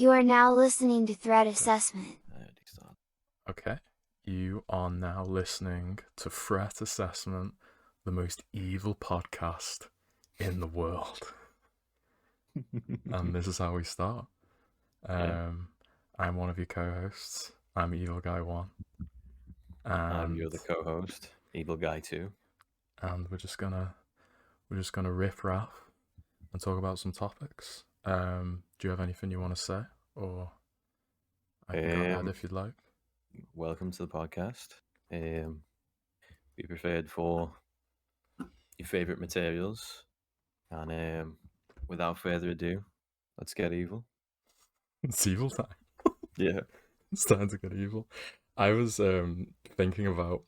You are now listening to Threat Assessment. Okay, you are now listening to Threat Assessment, the most evil podcast in the world. And this is how we start. I'm one of your co-hosts. I'm Evil Guy 1. And you're the co-host, Evil Guy 2. And we're just gonna riff raff and talk about some topics. Do you have anything you want to say, or I can go ahead if you'd like? Welcome to the podcast. Be prepared for your favorite materials, and without further ado, let's get evil. It's evil time. Yeah, it's time to get evil. I was thinking about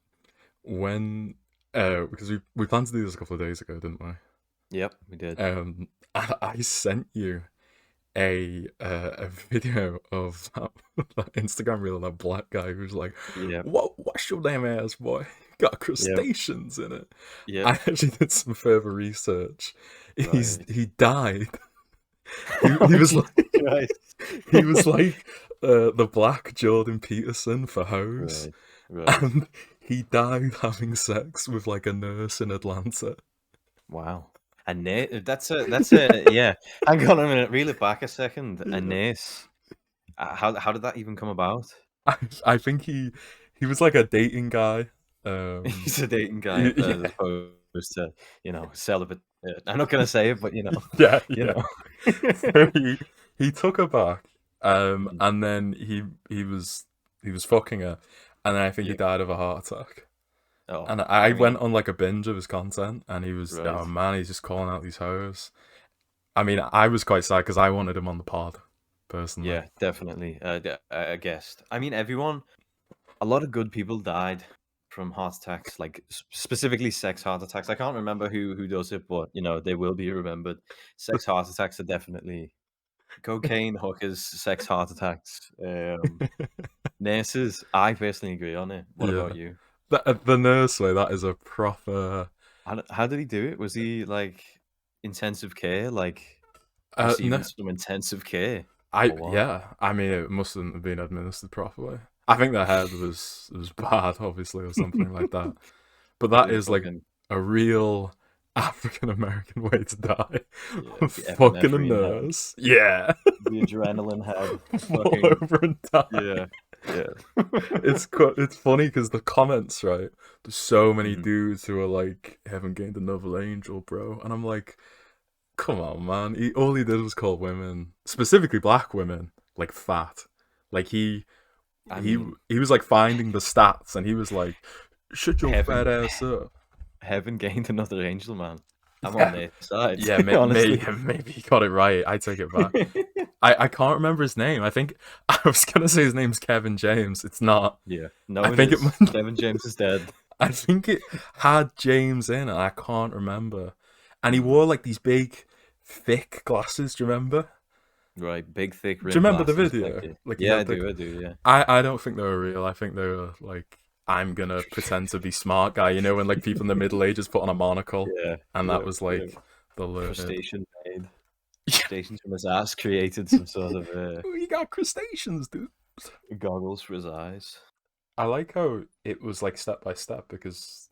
when because we planned to do this a couple of days ago, didn't we? Yep, we did. I sent you a video of that Instagram reel of that black guy who's like, "What's your damn ass, boy? Got crustaceans in it." Yeah, I actually did some further research. Right. He died. he was like he was like the black Jordan Peterson for hoes, right. And he died having sex with like a nurse in Atlanta. Wow. That's a yeah. Hang on a minute. Reel it back a second. A nurse. How did that even come about? I think he was like a dating guy. He's a dating guy as opposed to celibate. I'm not gonna say it, but yeah. know. So he took her back, and then he was fucking her, and then I think he died of a heart attack. Oh, and I went on like a binge of his content, and he was right. Oh man, he's just calling out these hoes. I mean, I was quite sad because I wanted him on the pod, personally. Yeah, definitely. I guessed. I mean, a lot of good people died from heart attacks, like specifically sex heart attacks. I can't remember who does it, but they will be remembered. Sex heart attacks are definitely cocaine, hookers, sex heart attacks. Nurses, I personally agree on it. What about you? The nurse way, that is a proper. How did he do it? Was he like intensive care, like receiving some intensive care? Yeah, I mean, it mustn't have been administered properly. I think the head was bad, obviously, or something like that. But that is like a real African American way to die. Yeah, fucking a nurse. Head. Yeah. The adrenaline head. Fall over and die. Yeah. It's funny because the comments, right? There's so many dudes who are like, "Haven't gained another angel, bro," and I'm like, come on, man. All he did was call women, specifically black women, like fat. Like he was like finding the stats, and he was like, "Shut your fat ass up." Heaven gained another angel, man. I'm on their side. Yeah, maybe he got it right. I take it back. I can't remember his name. I think I was gonna say his name's Kevin James. It's not. Yeah, no. I think Kevin James is dead. I think it had James in it. I can't remember. And he wore like these big, thick glasses. Do you remember? Right, big, thick. Do you remember the video? Yeah, I do. Yeah. I don't think they were real. I think they were like, I'm gonna pretend to be smart guy. When like people in the Middle Ages put on a monocle. Yeah. And that was like the crustacean made. Crustaceans from his ass created some sort of. He got crustaceans, dude. Goggles for his eyes. I like how it was like step by step, because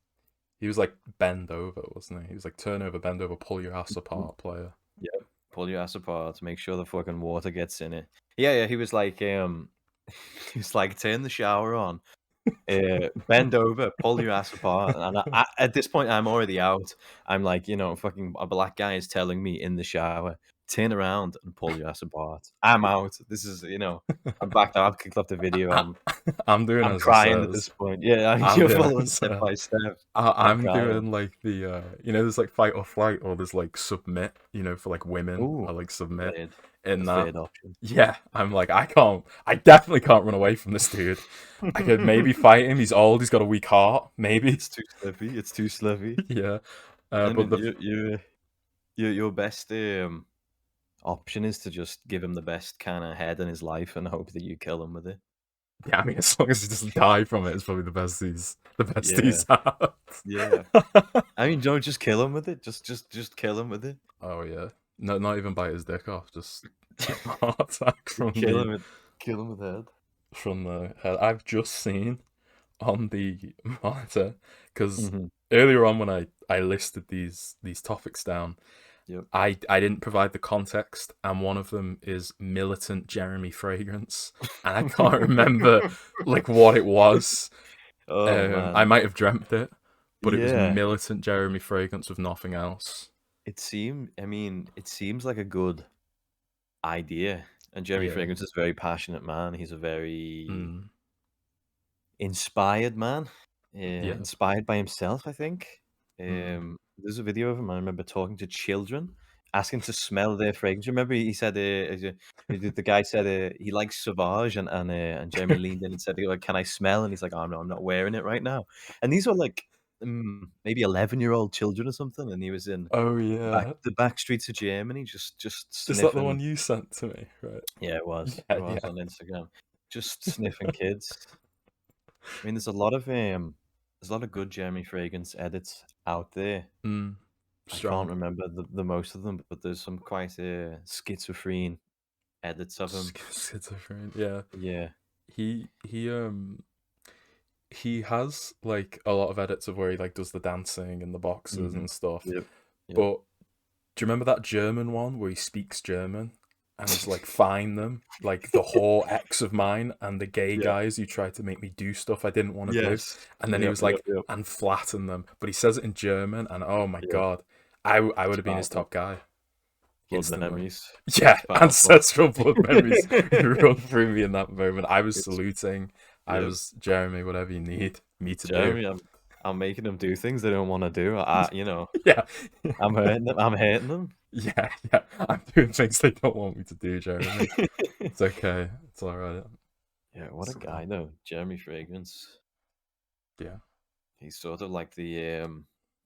he was like bend over, wasn't he? He was like turn over, bend over, pull your ass apart, player. Yeah, pull your ass apart to make sure the fucking water gets in it. Yeah. He was like, turn the shower on, bend over, pull your ass apart. And at this point, I'm already out. I'm like, fucking a black guy is telling me in the shower, turn around and pull your ass apart. I'm out. This is, I'm back now. I've kicked off the video. I'm crying at this point. Yeah, you're following step by step. I'm doing like the, there's like fight or flight, or there's like submit, for like women. Ooh, I like submit. Third. In that third option. Yeah, I'm like, I definitely can't run away from this dude. I could maybe fight him. He's old, he's got a weak heart. Maybe it's too slippery. Yeah. But your best option is to just give him the best kind of head in his life and hope that you kill him with it. Yeah, I mean, as long as he doesn't die from it, it's probably the best he's had. Yeah. I mean, don't just kill him with it. Just kill him with it. Oh yeah. No, not even bite his dick off. Just heart attack from Kill the him. Kill him with head. head. I've just seen on the monitor because Mm-hmm. earlier on when I listed these topics down, Yep. I didn't provide the context, and one of them is militant Jeremy fragrance, and I can't remember like what it was. Oh I man. might have dreamt it, but it was Yeah. militant Jeremy fragrance with nothing else. I mean, it seems like a good idea. And Jeremy Yeah. Fragrance is a very passionate man. He's a very Mm. inspired man. Yeah. Inspired by himself, I think. Mm. There's a video of him. I remember talking to children, asking to smell their fragrance. Remember, he said, the guy said he likes Sauvage, and Jeremy leaned in and said, like, "Can I smell?" And he's like, "Oh no, I'm not wearing it right now." And these are like maybe 11-year-old children or something, and he was in Oh yeah. the back streets of Germany, just Is that the sniffing. one you sent to me? Right. Yeah, it was. It Yeah. was Yeah. on Instagram. Just sniffing kids. I mean, there's a lot of good Jeremy Fragrance edits out there. Mm. I can't Strong. remember the most of them, but there's some quite schizophrene edits of him. Schizophrenic. Yeah. Yeah. He has like a lot of edits of where he like does the dancing and the boxes Hmm. and stuff. Yep. Yep. But do you remember that German one where he speaks German and he's like, "Find them, like the whore ex of mine and the gay Yeah. guys who tried to make me do stuff I didn't want to do," Yes. and then he Yep. was Yep. like, Yep. "And flatten them," but he says it in German, and oh my Yeah. god, I would It's have been his powerful. top guy Blood instantly. memories. Yeah, It's powerful. ancestral blood memories run through me in that moment. I was It's saluting. I Yep. was Jeremy. Whatever you need me to Jeremy, do. I'm making them do things they don't want to do. Yeah, I'm hurting them. I'm hating them. yeah, yeah. I'm doing things they don't want me to do, Jeremy. It's okay. It's all right. Yeah, what a So, guy though, Jeremy Fragrance. yeah, He's sort of like the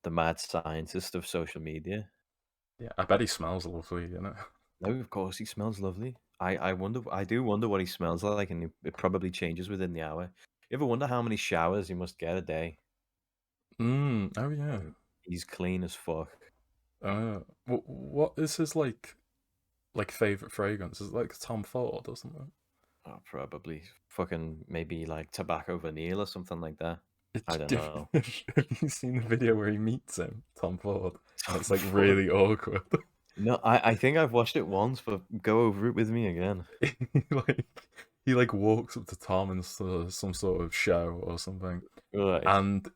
mad scientist of social media. yeah. I bet he smells lovely, you know. No, of course he smells lovely. I do wonder what he smells like, and it probably changes within the hour. You ever wonder how many showers he must get a day? Oh yeah. And he's clean as fuck. What is his like favorite fragrance? Is it like Tom Ford or something? Oh, probably fucking maybe like tobacco vanilla or something like that. I don't Have know. you seen the video where he meets him, Tom Ford? And it's like Tom Ford. really awkward. No, I think I've watched it once, but go over it with me again. he like he like walks up to Tom in some sort of show or something, Right. and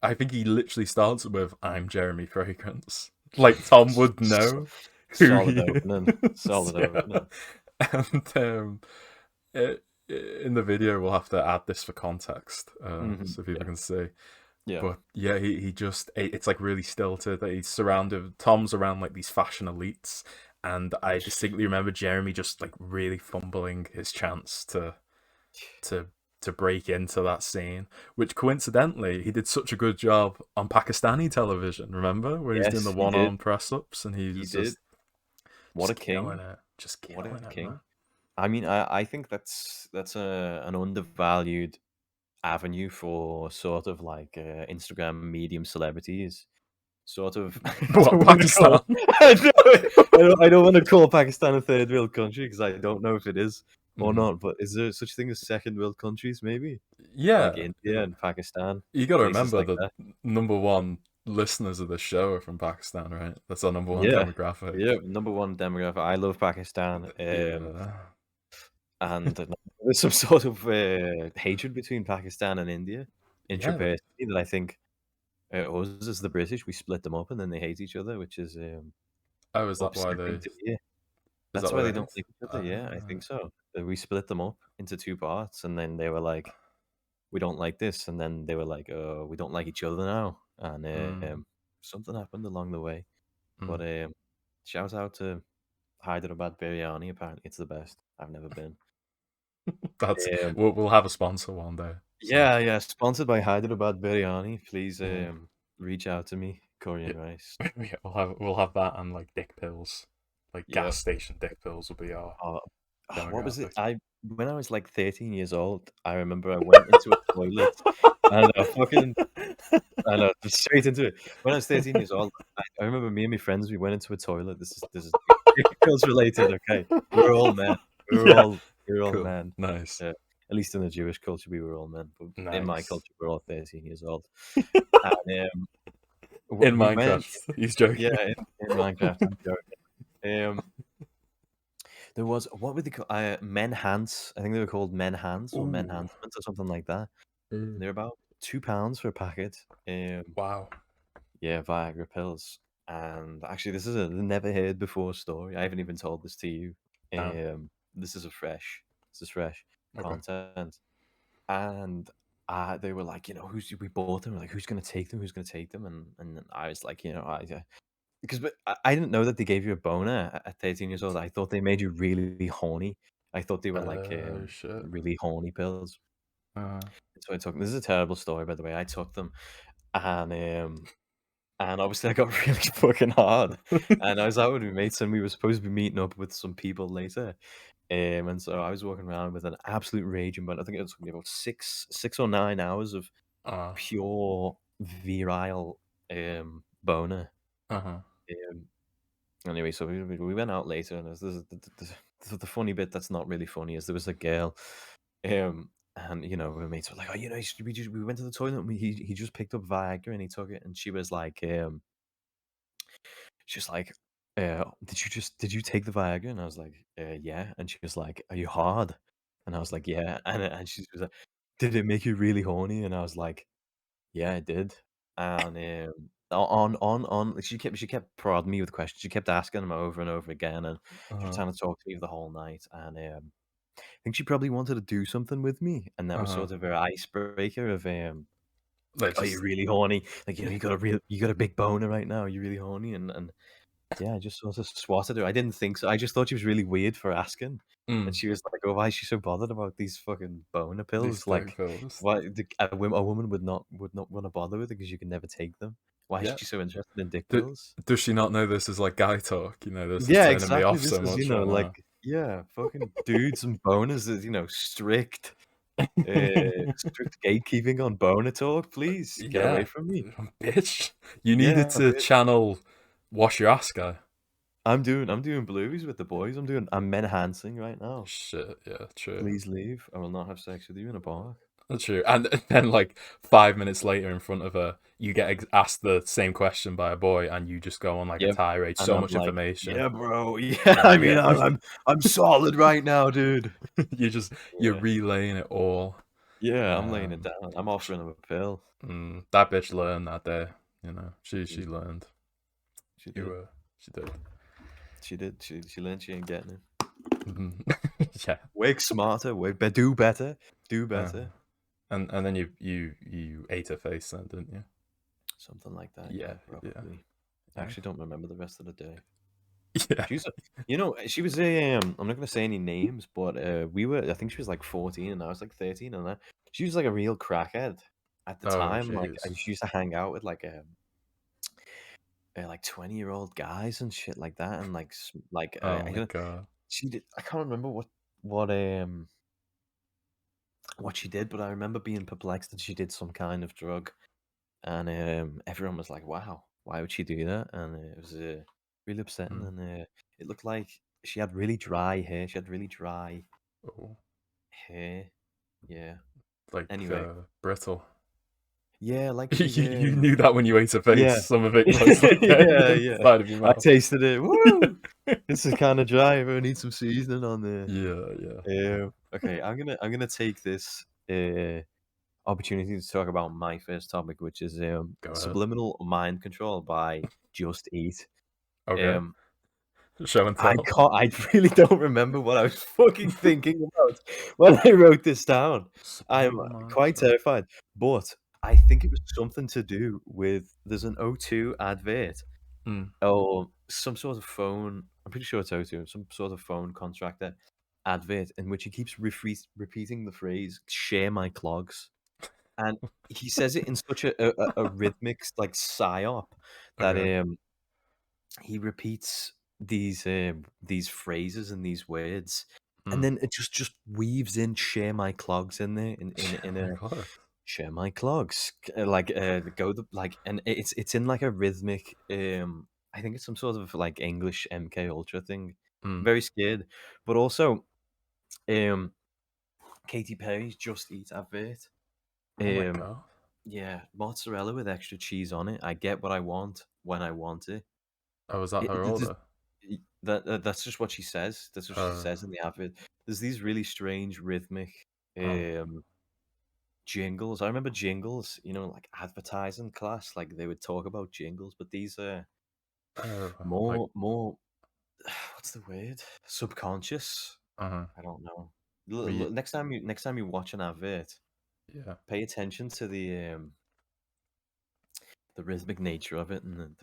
I think he literally starts with "I'm Jeremy Fragrance." Like Tom would know who Solid he opening. is. Solid Yeah. opening. And in the video we'll have to add this for context, so people Yeah. can see. Yeah. But yeah, he just it's like really stilted. That he's surrounded. Tom's around like these fashion elites, and I distinctly remember Jeremy just like really fumbling his chance to break into that scene. Which coincidentally, he did such a good job on Pakistani television. Remember where he's doing Yes, the he did. one-arm press-ups, and He he's did. just What a killing king. it, just What killing a it, king. man. I mean, I think that's an undervalued avenue for sort of like Instagram medium celebrities. Sort of. What, Pakistan? I don't want to call Pakistan a third world country because I don't know if it is or Mhm. not. But is there such thing as second world countries? Maybe Yeah, like India and Pakistan, you got to places remember like that that. number one listeners of the show are from Pakistan, right? That's our number one Yeah, demographic. yeah. Number one demographic. I love Pakistan. Yeah. And there's some sort of hatred between Pakistan and India Yeah. intrapersonally that I think us as the British, we split them up and then they hate each other, which is Oh, is that why upsetting to hear. is that That's why why they they don't hate? like each other. Yeah, I think so. We split them up into two parts, and then they were like, "We don't like this," and then they were like, "We don't like each other now," and Mm, something happened along the way. But mm. shout out to Hyderabad biryani. Apparently, it's the best. I've never been. That's Um, we'll have a sponsor one day. So Yeah, sponsored by Hyderabad Biryani. Please yeah, reach out to me. Korean rice. yeah, we'll have that and like dick pills, like Yeah. gas station dick pills will be our What was it? demographic. When I was like 13 years old, I remember I went into a toilet and I know, just straight into it. When I was 13 years old, I remember me and my friends, we went into a toilet. This is Girls related, okay. We're all men. Yeah. We're all Cool. men. Nice. At least in the Jewish culture, we were all men. But in my Nice. culture, we're all 13 years old. And In we went, Minecraft. He's joking. yeah, in Minecraft. I'm joking. There was what were they called? Menhance. I think they were called Menhance or Ooh. Menhancement or something like that. And they're about £2 for a packet. Wow. Yeah, Viagra pills. And actually, this is a never heard before story. I haven't even told this to you. Damn. This is fresh Okay. content. And they were like, we bought them. Like, who's gonna take them? Who's gonna take them? And I was like, because I didn't know that they gave you a boner at 13 years old. I thought they made you really horny. I thought they were like Oh shit. really horny pills. Uh, So I took them. This is a terrible story, by the way. I took them, and obviously I got really fucking hard. And I was out with my mates, and we were supposed to be meeting up with some people later. And so I was walking around with an absolute raging, but I think it took me about 6 or 9 hours of uh, pure virile boner. uh-huh. Um, Anyway, so we went out later, and the funny bit that's not really funny is there was a girl, and my mates were like, "Oh, we went to the toilet, and he just picked up Viagra and he took it," and she was like, she's like, did you take the Viagra?" And I was like, "Yeah," and she was like, "Are you hard?" And I was like, "Yeah," and she was like, "Did it make you really horny?" And I was like, "Yeah, I did." And like, she kept prodding me with questions. She kept asking them over and over again, and she was Uh-huh. trying to talk to me the whole night. And I think she probably wanted to do something with me, and that was Uh-huh. sort of her icebreaker of Like "Are you just really horny? Like, you got a big boner right now. Are you really horny?" And yeah, I just sort of swatted her. I didn't think so. I just thought she was really weird for asking. And mm, she was like, "Oh, why is she so bothered about these fucking boner these pills? steak Like, pills. why a woman would not want to bother with it because you can never take them. Why is Yeah. she so interested in dick Do, pills?" does she not know this is like guy talk? This is Yeah, turning me exactly. off This so is, much right like, now. yeah, fucking dudes and boners is, uh, strict gatekeeping on boner talk. Please get away Yeah, from me. bitch. You needed Yeah, to channel wash your ass guy. I'm doing blues with the boys. I'm menhancing right now. Shit, yeah, true. Please leave. I will not have sex with you in a park. True. And then, like, 5 minutes later, in front of her, you get asked the same question by a boy, and you just go on like a Yep. tirade. And So I'm much like, information. "Yeah, bro. Yeah, I mean, Yeah, I'm solid right now, dude." you're Yeah. relaying it all. Yeah, I'm laying it Um, down. I'm offering him a pill. that bitch learned that day. She Mm, learned. she You did. she did. She did. She learned she ain't getting it. Mhm. Yeah. Work smarter, do better, do Uh, better. and then you ate her face then, didn't you? Something like that, Yeah, yeah, yeah, probably. I yeah, actually don't remember the rest of the day. yeah. She was, she was I'm not gonna say any names, but I think she was like 14 and I was like 13, and she was like a real crackhead at the Oh, time. Like, jeez. she used to hang out with like 20-year-old guys and shit like that, and like Oh I my don't. god. She did. I can't remember what what she did, but I remember being perplexed that she did some kind of drug, and everyone was like, "Wow, why would she do that?" And it was really upsetting, Mm. and it looked like she had really dry hair. She had really dry Oh, hair. Yeah. like Anyway, brittle. yeah, like she's You knew that when you ate her face. yeah, Some of it was like getting yeah, yeah. inside of your I mouth. tasted it. Woo! This is kind of dry. I need some seasoning on there. Yeah, yeah. Okay, I'm gonna take this opportunity to talk about my first topic, which is Go ahead. subliminal mind control by Just Eat. Okay. Um, Show and I tell. can't. I really don't remember what I was fucking thinking about when I wrote this down. I'm Subliminal mind quite control. terrified, but I think it was something to do with there's an O2 advert Mm. or some sort of phone. I'm pretty sure it's O2, some sort of phone contractor advert in which he keeps repeating the phrase "share my clogs." And he says it in such a rhythmic, like, psyop that, Okay. he repeats these phrases and these words, and Mm. then it just weaves in "share my clogs" in there Share in my a clothes. "share my clogs," like, go the like and it's in, like, a rhythmic, I think it's some sort of like English MK Ultra thing. Mm. Very scared, but also um Katy Perry's Just Eat advert. Oh my Um, god. yeah, mozzarella with extra cheese on it. I get what I want when I want it. Oh, was that her There's order? that's just what she says. That's what she Uh, says in the advert. There's these really strange rhythmic oh, um jingles. I remember jingles, like advertising class, like they would talk about jingles, but these are oh, like, more what's the word? Subconscious. uh-huh. I don't know. We, Next time you watch an advert, yeah. pay attention to the rhythmic nature of it, and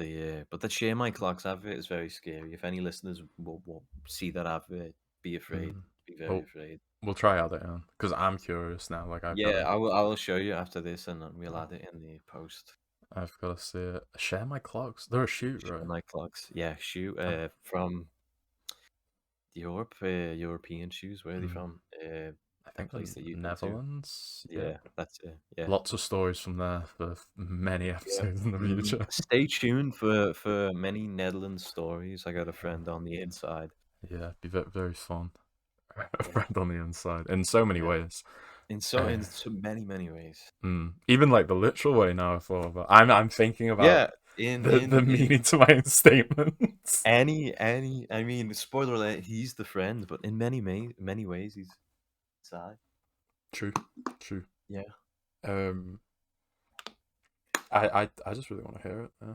but the Share My Clocks advert is very scary. If any listeners will see that advert, be afraid. Mm. Be very Well, afraid. we'll try out it on because I'm curious now. Like, Yeah, I will show you after this, and then we'll uh, add it in the post. I've got to see it. Share my clocks. They're a shoot, Share right? My Clocks. Yeah, shoe Um, from Europe, European shoes. Where are they mm, from? I That think the place that you've been to. Netherlands. Yeah. Yeah, that's it. Yeah. Lots of stories from there for many Yeah. episodes in the Mhm. future. Stay tuned for many Netherlands stories. I got a Yeah, friend on the inside. yeah, be very, very fun. A Yeah, friend on the inside in so many yeah. ways. In Uh, so many ways. even like the literal way now. I thought about. I'm thinking about Yeah, in the in meaning in to my own statements. any I mean, spoiler alert, he's the friend, but in many ways he's inside. True, true. Yeah. Um, I just really want to hear it. Yeah.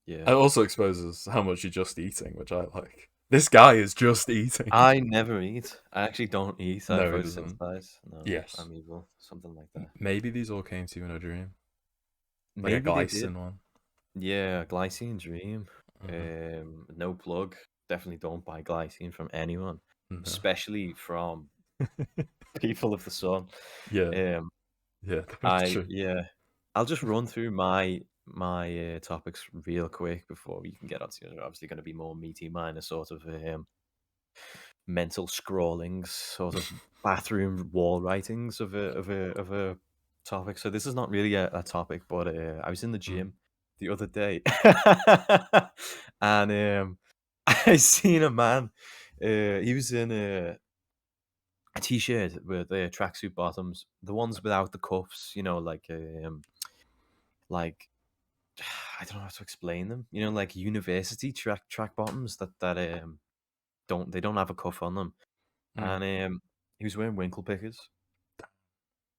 Yeah. It also exposes how much you're just eating, which I like. This guy is just eating. I never eat. I actually don't eat. I No, he doesn't. photosynthesize. No, Yes. I'm evil. Something like that. Maybe these all came to you in a dream, like a Maybe they did. glycine one. Yeah, glycine dream. Hmm. No plug. Definitely don't buy glycine from anyone, No. especially from people of the sun. Yeah, Um, yeah, that's true. yeah. I'll just run through my topics real quick before we can get on to obviously going to be more meaty. Mine are sort of mental scrawlings, sort of bathroom wall writings of a topic. So this is not really a topic, but I was in the Mm, gym the other day, and I seen a man. He was in a t-shirt with tracksuit bottoms, the ones without the cuffs. Like I don't know how to explain them. Like university track bottoms that don't have a cuff on them. mm, And he was wearing winkle pickers.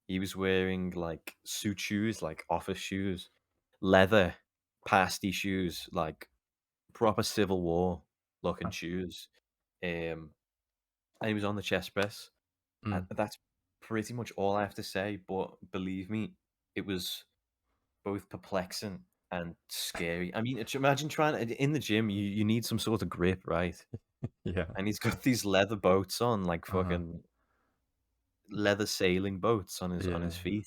He was wearing like suit shoes, like office shoes, leather pasty shoes, like proper Civil War looking shoes. Um, and he was on the chest press. And mm. that's pretty much all I have to say. But believe me, it was both perplexing and scary. I mean, imagine trying in the gym. You need some sort of grip, right? Yeah. And he's got these leather boats on, like Uh-huh. fucking leather sailing boats on his Yeah. feet.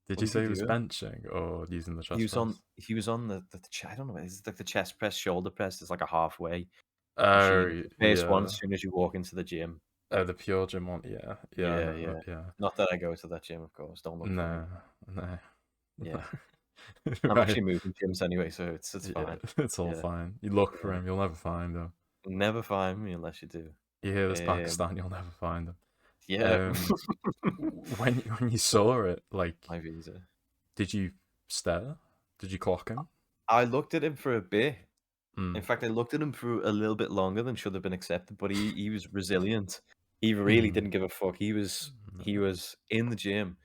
Did What you was he say he was doing? benching or using the He chest was on press? he was on I don't know, it's like the chest press, shoulder press. It's like a halfway machine. It's Oh, the first one yeah. as soon as you walk into the gym. Oh, the pure gym one. Yeah, yeah, I Yeah, know. yeah. Yeah. Not that I go to that gym, of course. Don't look for me. No, no, Yeah. no. I'm Right. actually moving gyms anyway, so it's Yeah, fine. it's all Yeah, fine. You look for yeah. him, you'll never find him. Never find me unless you do. You hear this, Um, Pakistan, you'll never find him. yeah. Um, when you saw it, like, My visa. did you stare? Did you clock him? I looked at him for a bit. In Mm, fact, I looked at him for a little bit longer than should have been accepted, but he was resilient. He really mm, didn't give a fuck. He no, was in the gym,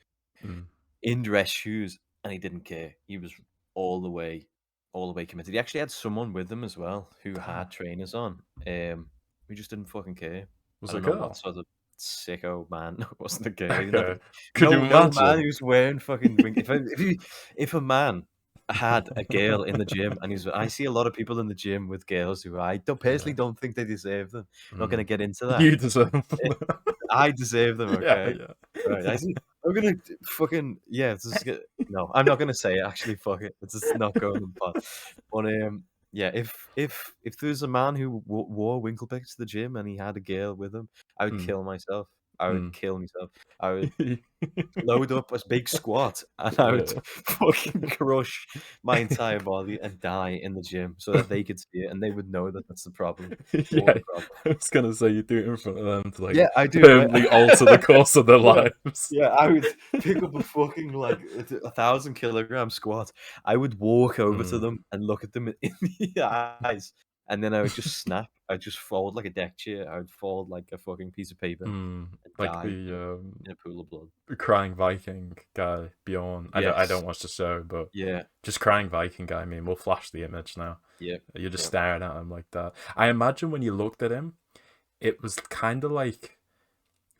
mm, in dress shoes, and he didn't care. He was all the way, all the way committed. He actually had someone with him as well who damn. had trainers on. We just didn't fucking care. I Was it a don't know what girl? sort of sicko man. No, it wasn't a girl. He's not Okay. gonna. Could you No man imagine? who's wearing fucking wing. If a man had a girl in the gym and I see a lot of people in the gym with girls who I don't Yeah. personally don't think they deserve them. Not gonna Mm. get into that. You deserve them. Eh, I deserve them, Yeah, okay? yeah. Right. I'm gonna fucking no, I'm not gonna say it. Actually, fuck it. It's just not going on the pod. But yeah. If there's a man who wore winkle pics to the gym and he had a girl with him, I would Mm. kill myself. I would Mm. kill myself. I would load up a big squat and I would Yeah. fucking crush my entire body and die in the gym so that they could see it and they would know that that's the problem or Yeah, the problem. I was gonna say you do it in front of them to like Yeah, I do. permanently alter the course of their Yeah. lives. Yeah, I would pick up a fucking like 1,000 kilogram squat. I would walk over to Mm, them and look at them in the eyes, and then I would just snap. I'd just fold like a deck chair. I would fold like a fucking piece of paper and like die in a pool of blood. the crying Viking guy Bjorn. I Yes. don't watch the show, but Yeah. just crying Viking guy. I mean, we'll flash the image now. Yep. You're just Yep. staring at him like that. I imagine when you looked at him, it was kind of like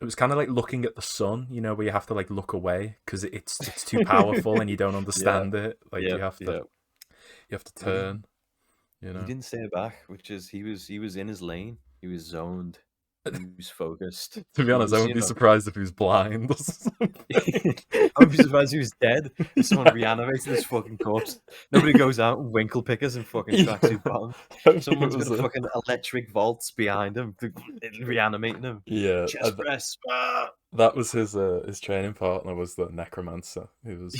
looking at the sun, you know, where you have to like look away because it's too powerful and you don't Yeah. understand it. Like Yep. you have Yep. to He didn't. turn, you He know. didn't stay back, which is he was in his lane. He was zoned. He was focused. To be He honest, I was, wouldn't be surprised if he was blind or something. I would be surprised he was dead if someone reanimated his fucking corpse. Nobody goes out and winkle pickers in fucking tracksuit bottoms. Someone's got a fucking electric volts behind him, reanimating him. Yeah, Chest press. Ah! that was his training partner was the necromancer. He was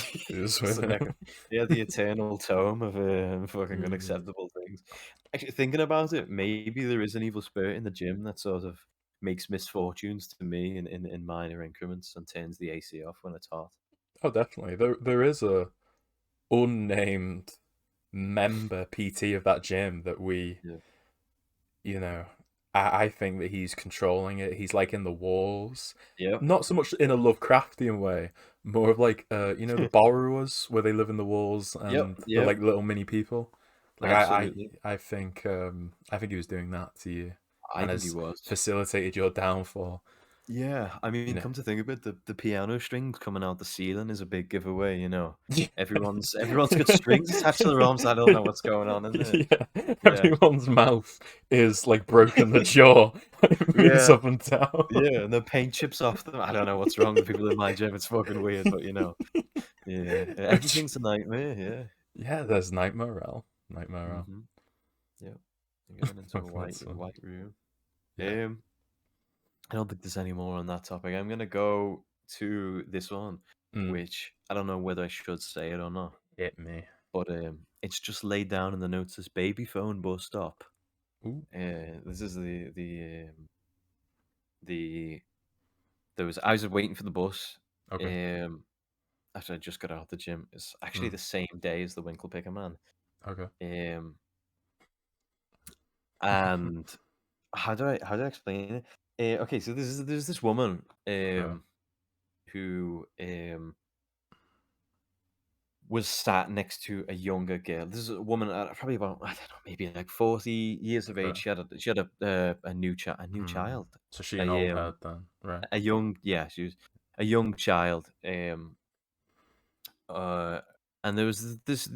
with him. Yeah, the eternal tome of fucking Mm. unacceptable things. Actually, thinking about it, maybe there is an evil spirit in the gym that sort of makes misfortunes to me in minor increments and turns the AC off when it's hot. Oh, definitely. There is a unnamed member PT of that gym that we, Yeah. you know, I think that he's controlling it. He's like in the walls, Yep. not so much in a Lovecraftian way, more of like you know, the borrowers where they live in the walls and they're Yep. like little mini people. Like Absolutely. I think he was doing that to you I and think he has was. facilitated your downfall. Yeah, I mean, You know. come to think of it, the piano strings coming out the ceiling is a big giveaway, you know. Everyone's got strings attached to their arms. I don't know what's going on in there. Yeah, Yeah. everyone's mouth is like broken the jaw. It moves Yeah. up and down. Yeah, and the paint chips off them. I don't know what's wrong with people in my gym. It's fucking weird, but you know, yeah, everything's a nightmare. Yeah, there's Nightmare Realm. Nightmare Yeah. Realm. Yeah. You're going into a That's fun. white room. Yeah. I don't think there's any more on that topic. I'm gonna go to this one, which I don't know whether I should say it or not, Hit me. but it's just laid down in the notes as baby phone bus stop. Ooh. This is I was waiting for the bus. Okay. After I just got out of the gym. It's actually the same day as the Winkle Picker Man. Okay. And how do I explain it? Okay, so there's this woman who was sat next to a younger girl. This is a woman probably about, I don't know, maybe like 40 years of age. Okay. She had a new child. So she an old A head then, right? a young she was a young child. And there was this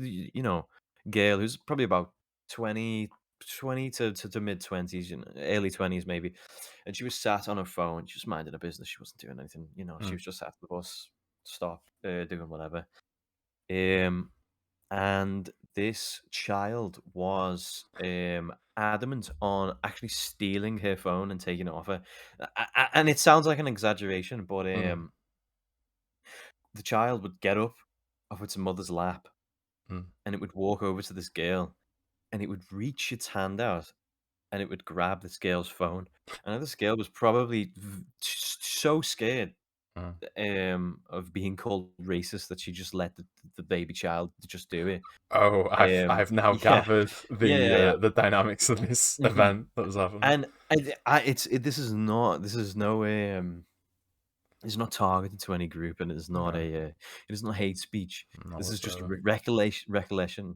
girl who's probably about 20 to mid-20s, early 20s maybe, and she was sat on her phone. She was minding her business. She wasn't doing anything. She was just sat at the bus stop, doing whatever. And this child was adamant on actually stealing her phone and taking it off her. And it sounds like an exaggeration, but the child would get up off its mother's lap and it would walk over to this girl and it would reach its hand out and it would grab this girl's phone. And this girl was probably so scared of being called racist that she just let the baby child just do it. Oh, I've now Yeah, gathered yeah. the dynamics of this Mhm. event that was happening. And this is no it's not targeted to any group, and it is not Okay. it is not hate speech. Not This is just whatsoever. recollection, recollection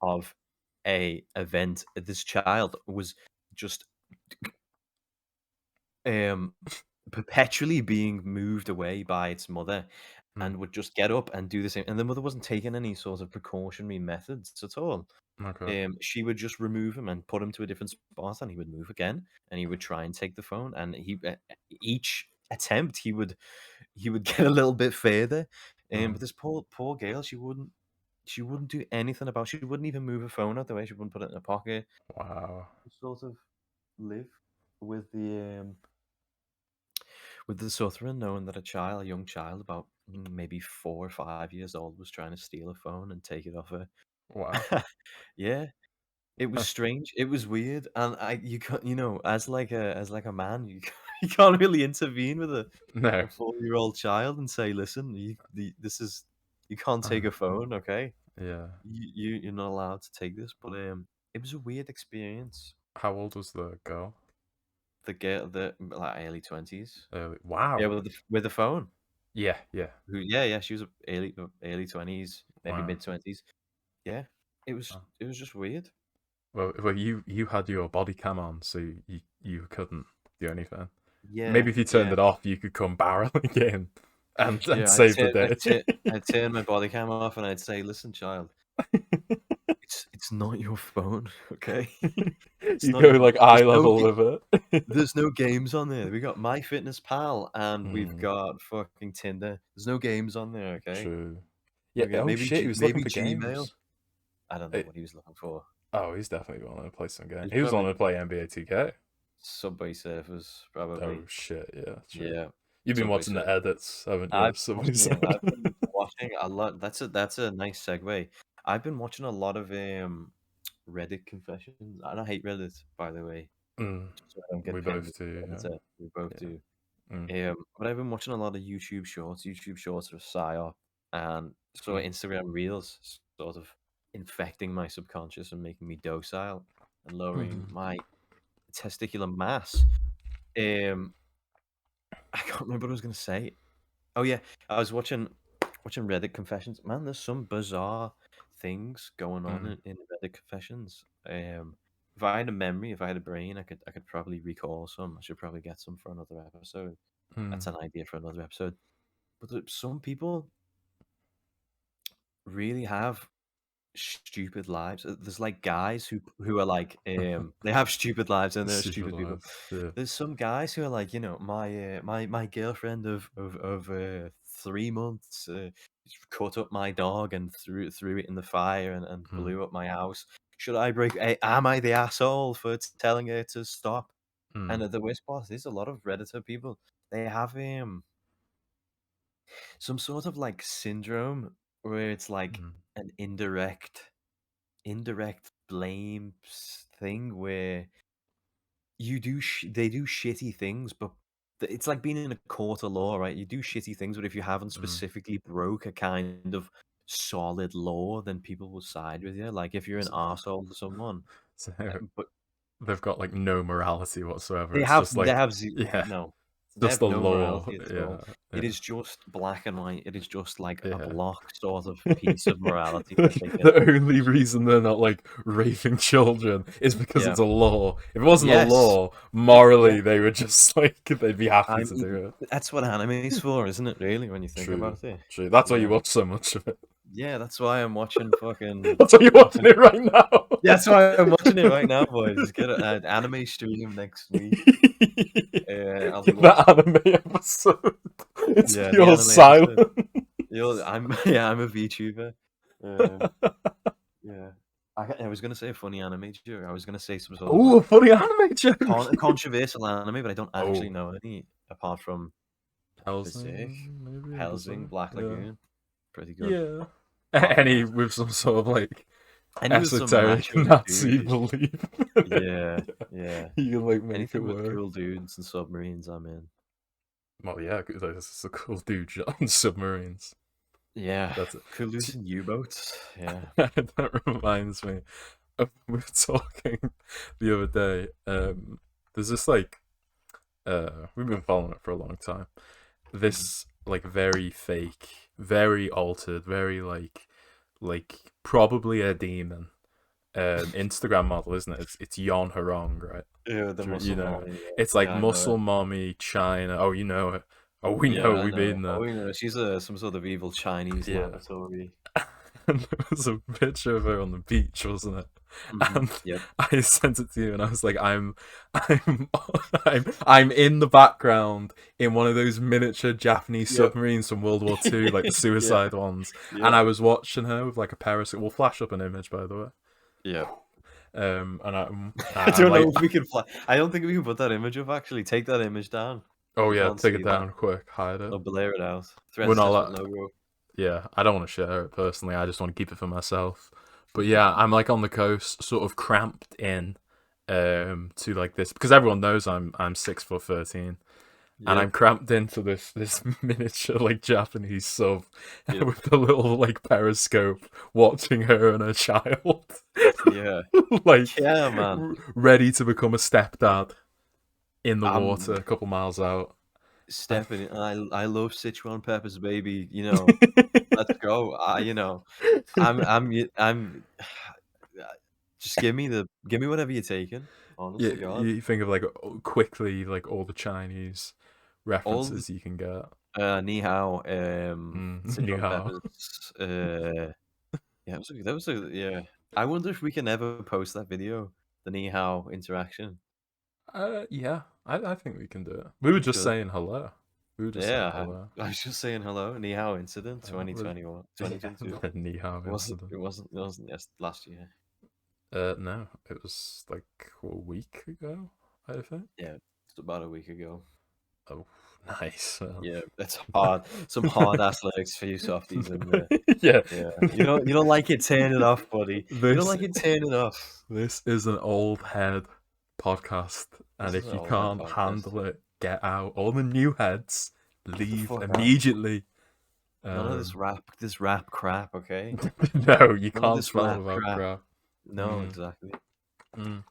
of a event. This child was just perpetually being moved away by its mother and would just get up and do the same. And the mother wasn't taking any sort of precautionary methods at all. Okay. She would just remove him and put him to a different spot, and he would move again, and he would try and take the phone. And each attempt, he would get a little bit further. But this poor girl, she she wouldn't do anything about. She wouldn't even move her phone out the way. She wouldn't put it in her pocket. Wow. Sort of live with the suffering, knowing that a young child, about maybe 4 or 5 years old, was trying to steal a phone and take it off her. Wow. Yeah, it was strange. It was weird, and you can't, as like a man, you can't really intervene with a No. 4-year-old child and say, "Listen, you can't take Uh, a phone, okay? yeah. You're not allowed to take this." But it was a weird experience. How old was the girl? The girl, the like early 20s. Yeah, Wow. with the phone. Yeah. Yeah. Yeah, she was early 20s, maybe Wow. mid-20s. Yeah, it was Oh. it was just weird. Well, you had your body cam on, so you couldn't do anything. Yeah, Maybe if you turned yeah, it off, you could come barreling in and yeah. save the day. I'd turn my body cam off and I'd say, "Listen, child, it's not your phone, okay? It's You not go your phone. like eye level with it. There's no games on there. We got MyFitnessPal and we've Hmm, got fucking Tinder. There's no games on there, okay? true. Yeah. Okay, Oh shit, he was looking maybe for Gmail. games. I don't know Eh, what he was looking for. oh, he's definitely wanting to play some game. He's He was probably wanting to play NBA 2K. Subway Surfers, Oh probably. shit, yeah, true. Yeah, You've been Subway watching the Surfers. edits, haven't you? Somebody said. I've been watching a lot. That's a nice segue. I've been watching a lot of Reddit confessions. I don't hate Reddit, by the way, Mm, so I don't get we pinned both as do. a Redditor. We both Yeah. do. Yeah. Mm, But I've been watching a lot of YouTube Shorts. YouTube Shorts are a psyop, and so mm, Instagram Reels sort of infecting my subconscious and making me docile and lowering mm, my testicular mass. Um, I can't remember what I was going to say. Oh yeah, I was watching Reddit confessions. Man, there's some bizarre things going on mm, in Reddit confessions. If I had a memory, if I had a brain, I could probably recall some. I should probably get some for another episode. mm, That's an idea for another episode. But some people really have stupid lives. There's like guys who are like they have stupid lives and they're Stupid stupid people. lies. Yeah. There's some guys who are like, my girlfriend of 3 months cut up my dog and threw it in the fire and Mm, blew up my house. Should I break? Am I the asshole for telling her to stop? mm, And the worst part is a lot of Redditor people. They have some sort of like syndrome where it's like mm, an indirect blame thing where they do shitty things, but it's like being in a court of law, right? You do shitty things, but if you haven't mm. specifically broke a kind of solid law, then people will side with you. Like if you're an So, arsehole to someone, so but they've got like no morality whatsoever. they It's have just they like, have ze yeah, no. They just have the no law. morality at Yeah, all. It yeah. is just black and white. It is just like a Yeah. block sort of piece of morality that they can. The only reason they're not like raping children is because Yeah. it's a law. If it wasn't a Yes. law, Yeah. morally they would just like they'd be happy I to mean, do it. that's what anime's for, isn't it? Really, when you think True, about it. true. That's why you Yeah. watch so much of it. Yeah, that's why I'm watching fucking. That's why you're watching it right now. Yeah, that's why I'm watching it right now, boys. Get an anime stream next week. I'll be Get that watching. anime episode. It's Yeah, the pure anime episode. silence. I'm a VTuber. Yeah. I was gonna say a funny anime joke. I was gonna say some sort of Oh, like a funny anime joke. controversial anime, but I don't actually Oh, know any apart from Berserk, Hellsing, maybe Hellsing, Berserk? Black Yeah, Lagoon. Pretty good. yeah. Apart from Any that, with some sort of like any with some esoteric macho Nazi dude. belief. Yeah, yeah. You can like make it Anything with work. cool dudes and submarines, I'm in. Well, yeah, this is a cool dude on submarines. Yeah, That's it. cool dudes and U-boats. Yeah. That reminds me. We were talking the other day. There's this like we've been following it for a long time. This like very fake, very altered, very like probably a demon. Instagram model, isn't it? It's Yon Harong, right? Yeah, the muscle You know, mommy. it's like Yeah, I know muscle it. mommy China. Oh, you know it. Oh, we Yeah, know. I We've know. been there. Oh, you know, she's some sort of evil Chinese Yeah. laboratory. And there was a picture of her on the beach, wasn't it? and Yep. I sent it to you, and I was like, I'm, I'm in the background in one of those miniature Japanese Yep. submarines from World War II, like the Yeah. suicide ones, and Yeah. I was watching her with like a periscope. We'll flash up an image, by the way. Yeah. And I I'm don't know like, if we can fly. I don't think we can put that image up. Actually, take that image down. oh We yeah, can't take see it that. down quick, hide it. Or blur it out. Threat We're not assessment allowed. logo. Yeah, I don't want to share it personally. I just want to keep it for myself. But yeah, I'm like on the coast, sort of cramped in, to like this because everyone knows I'm 6'13", and I'm Yep. cramped into this miniature like Japanese sub Yep. with a little like periscope, watching her and her child, Yeah. like Yeah, man. ready to become a stepdad in the water I'm a couple miles out. stepping. I love Sichuan peppers, baby. You know, let's go. I'm. Just give me whatever you're taking. Honest Yeah, to God, you think of like quickly like all the Chinese all the references you can get. ni hao, Ni Sichuan hao. peppers. Yeah, that was a yeah. I wonder if we can ever post that video, the ni hao interaction. Yeah, I think we can do it. We were We just should. saying hello. We were just saying Yeah, hello. I was just saying hello. Ni hao incident With 2021, yeah, 2022. the ni hao incident. It wasn't yes last year. No, it was like a week ago, I think. Yeah, it's about a week ago. Oh, nice. Yeah, that's hard. Some hard ass lyrics for you softies in there. Yeah. Yeah, you don't like it, turn it off, buddy. You don't This like it, turn it off. this is an old head podcast, and This is if an you old head can't podcast. handle it, get out. All the new heads, Get the leave fuck out. immediately. None of this rap crap, okay? No, you None of can't this spill rap about crap. crap. No, exactly. Mm.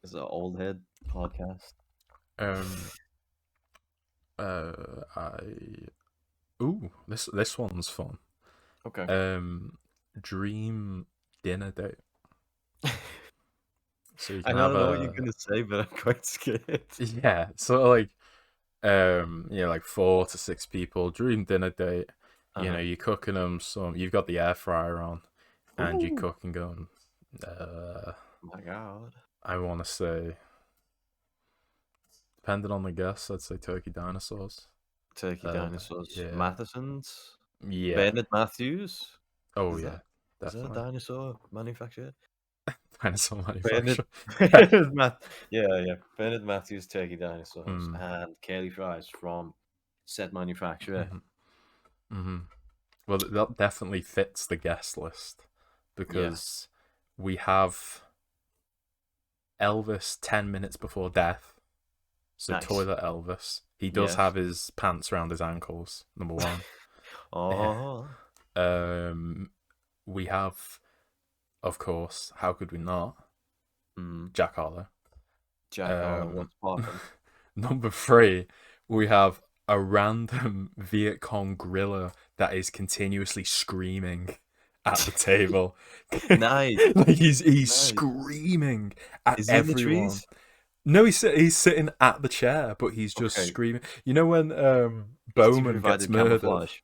It's an old head podcast. Um. I. Ooh, this one's fun. Okay. Dream dinner date. So you I can don't have know what you're a gonna say, but I'm quite scared. yeah, sort of like like 4 to 6 people. Dream dinner date. You know, Uh-huh. you're cooking them some. You've got the air fryer on, and you're Ooh, cooking them. my God. I want to say, depending on the guess, I'd say turkey dinosaurs. Turkey dinosaurs. Yeah, Matheson's? yeah. Bernard Matthews? Oh Is yeah, that a definitely. dinosaur manufacturer? Dinosaur Bernard, manufacturer. yeah. Bernard Matthews turkey dinosaurs Mm. and curly fries from said manufacturer. Mm-hmm. Well, that definitely fits the guest list because we have Elvis 10 minutes before death. So Nice. toilet Elvis. He does Yes. have his pants around his ankles, number one. Oh, We have, of course, how could we not? mm. Jack Harlow. Jack Harlow, what's poppin'? Number 3, we have a random Viet Cong gorilla that is continuously screaming at the table. Nice. Like he's Nice. screaming at Is he in the everyone. trees? No, he's sitting at the chair, but he's just Okay. screaming. You know when Is he Bowman gets provided murdered? camouflage?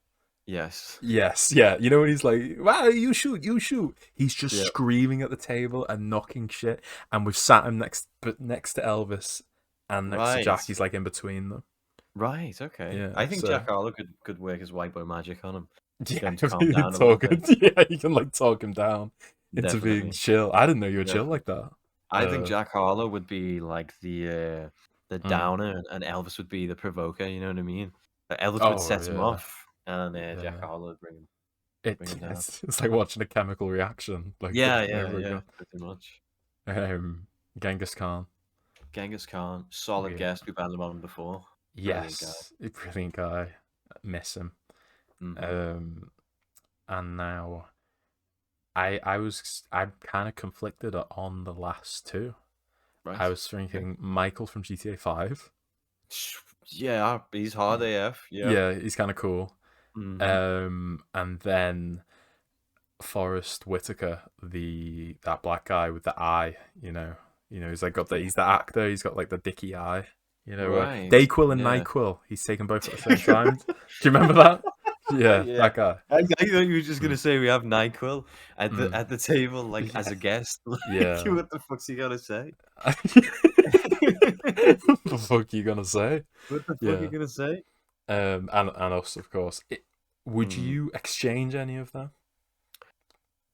Yes. Yes, yeah. You know when he's like, "Wow, you shoot!" He's just Yep. screaming at the table and knocking shit. And we've sat him next to Elvis and next to Right. Jack. He's like in between them. Right, okay. Yeah, I think so- Jack Harlow could work his white boy magic on him. Get Yeah, him to calm down a little bit. yeah, you can like talk him down into Definitely. being chill. I didn't know you were chill Definitely. like that. I think Jack Harlow would be like the Mm. downer, and Elvis would be the provoker. You know what I mean? Elvis Oh, would set him yeah. off, and Jack Yeah. Harlow would bring him. It's like watching a chemical reaction. Like Yeah, over again. pretty much. Genghis Khan. Genghis Khan, solid Yeah. guest. We've had him on before. Brilliant Yes, a brilliant guy. Miss him. Mhm. And now I'm kind of conflicted on the last two. Right. I was thinking Michael from GTA 5. Yeah, he's hard AF. Yeah. Yeah, he's kind of cool. Mhm. And then Forrest Whitaker, that black guy with the eye, he's like he's the actor, he's got like the dicky eye, Right, Dayquil and yeah. NyQuil, he's taken both at the same time. Do you remember that? Yeah, Yeah. that guy. I thought you were just gonna Mm. say we have NyQuil at Mm. the table, like as Yeah. a guest. Like, Yeah. what the fuck's he gonna say? The fuck you gonna say? What the fuck you Yeah. gonna say? And us, of course. Would Mm. you exchange any of them?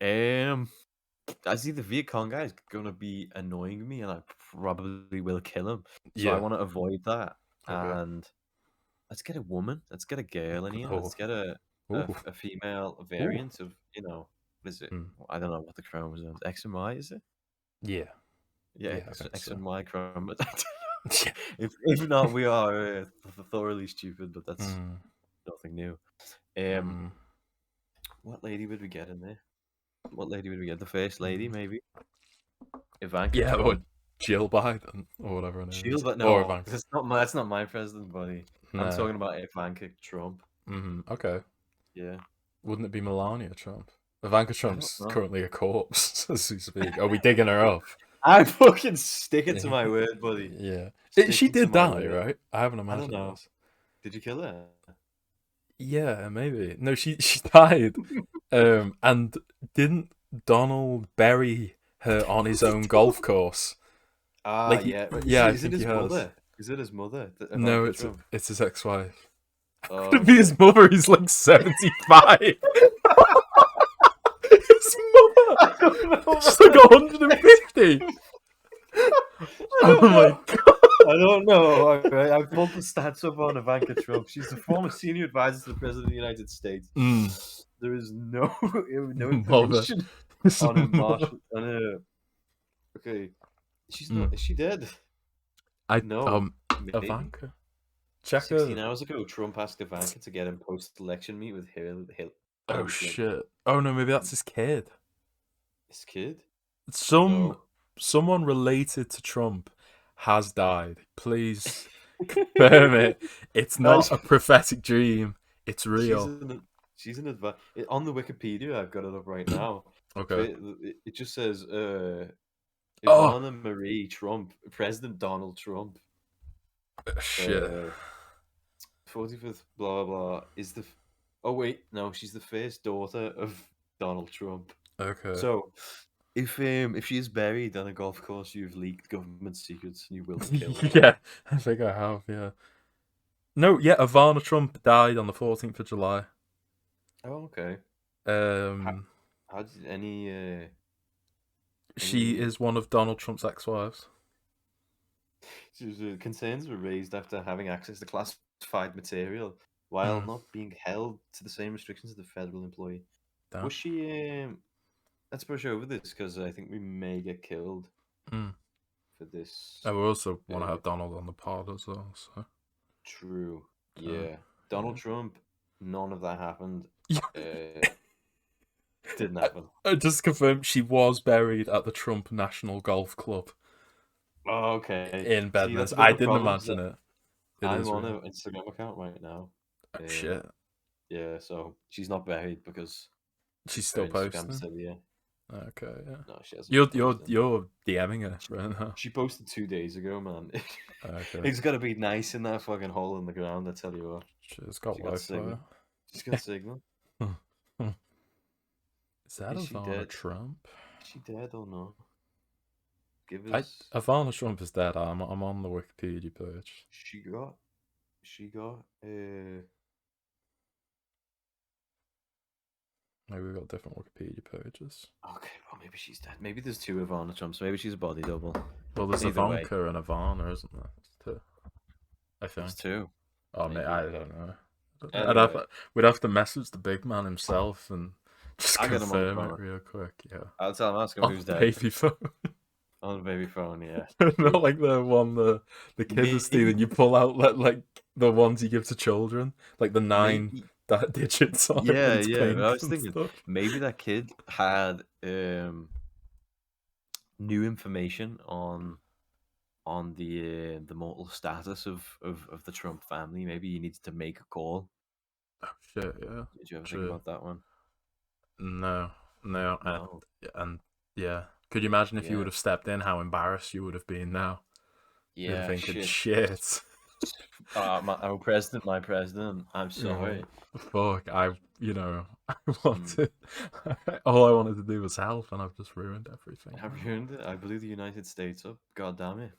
Um, I see the Viet Cong guy is gonna be annoying me, and I probably will kill him. So I Yeah. want to avoid that. Okay. And let's get a woman. Let's get a girl in here. Oh. Let's get Ooh. a female Ooh. variant of, what is it? Mm. I don't know what the chromosomes. X and Y, is it? Yeah. Yeah, Yeah, I think X so. and Y chromosomes. Yeah. If not, we are thoroughly stupid, but that's Mm. nothing new. Um, Mm. what lady would we get in there? What lady would we get? The first lady, maybe Ivanka Yeah, or Trump. Jill Biden or whatever her name She'll, is. but Or no, Ivanka. that's not my president, buddy. I'm No. talking about Ivanka Trump. Okay. Yeah, Wouldn't it be Melania Trump? Ivanka I don't Trump's know. currently a corpse as we speak. Are we digging her up? I fucking stick it to my word, buddy. Yeah. She Sticking to did my die, word. right? I haven't I don't imagined know. this. Did you kill her? Yeah, maybe. No, she died. And didn't Donald bury her on his own golf course? Ah, Like, yeah. yeah, I Is it think he his has. mother? Is it his mother, No, Ivanka Trump? it's his ex-wife. Oh, Could it be his okay. mother? He's like 75. His mother. I don't know, She's like man. 150. I Oh don't my know. god. I don't know. Alright, I pulled the stats up on Ivanka Trump. She's the former senior advisor to the President of the United States. Mm. There is no Mother. information His on her mother. on her. Okay, she's Mm. not. Is she dead? I No, maybe. Ivanka. Check 16 her. hours ago, Trump asked Ivanka to get him post-election meet with Oh Hillary Clinton. shit. Oh no, maybe that's his kid. His kid? Someone No. related to Trump has died. Please confirm it. It's Uh, not a prophetic dream. It's she's real. an she's an advice on the Wikipedia. I've got it up right now. Okay. It just says Oh Ivana Marie Trump, President Donald Trump, shit. 45th blah blah blah is the. Oh wait, no, she's the first daughter of Donald Trump. Okay. So if she is buried on a golf course, you've leaked government secrets and you will be killed. Yeah, I think I have. Yeah. No, yeah. Ivana Trump died on the 14th of July. Oh, okay. Um, How did any she any is one of Donald Trump's ex-wives. concerns were raised after having access to classified material while Mm, not being held to the same restrictions as the federal employee. damn. Was she? Let's brush over this because I think we may get killed Mm. for this. I would also want to Uh, have Donald on the pod as well. So, true. so Yeah. Donald Trump. None of that happened. yeah. Didn't happen. I just confirmed she was buried at the Trump National Golf Club Oh, okay. in See, that's Bedminster. a bit I of a didn't problem. 'Cause imagine it. It I'm is on real. an Instagram account right now. Oh, shit. Yeah, so she's not buried because She's her still Instagram posting. said yeah. Okay, yeah. No, she hasn't. You're been you're posting. you're DMing her right now. She posted 2 days ago, man. Okay. It's gotta be nice in that fucking hole in the ground. I tell you what. She's got She got Wi-Fi. signal. She's got signal. Is that Is she Ivana dead? Trump? Is she dead or no? Give I us. Ivana Trump is dead. I'm on the Wikipedia page. She got. She got. Maybe we've got different Wikipedia pages. Okay, well maybe she's dead. Maybe there's two Ivana Trumps. Maybe she's a body double. Well, there's Either way. Ivanka and Ivana, isn't there? Two. I think. There's two. Oh, mate, Maybe. I don't know. Anyway. We'd have to message the big man himself and just I'll get him on the confirm it phone. real quick. Yeah. I'll tell him, ask him On who's the dead. baby phone. On the baby phone, yeah. Not like the one the kids are stealing. You pull out like the ones you give to children, like the 9 Maybe, digits on it. yeah, and it's yeah. pink I was and thinking stuff. maybe that kid had new information on the mortal status of the Trump family. Maybe he needs to make a call. Oh shit! Yeah. Did you ever True. think about that one? No. No. And yeah, could you imagine if you Yeah. would have stepped in? How embarrassed you would have been now. You'd Yeah, have thinking, shit. shit. Our president, my president. I'm Oh, sorry. fuck! I I Mm, wanted all I wanted to do was help, and I've just ruined everything. I Man. ruined it. I blew the United States up. God damn it.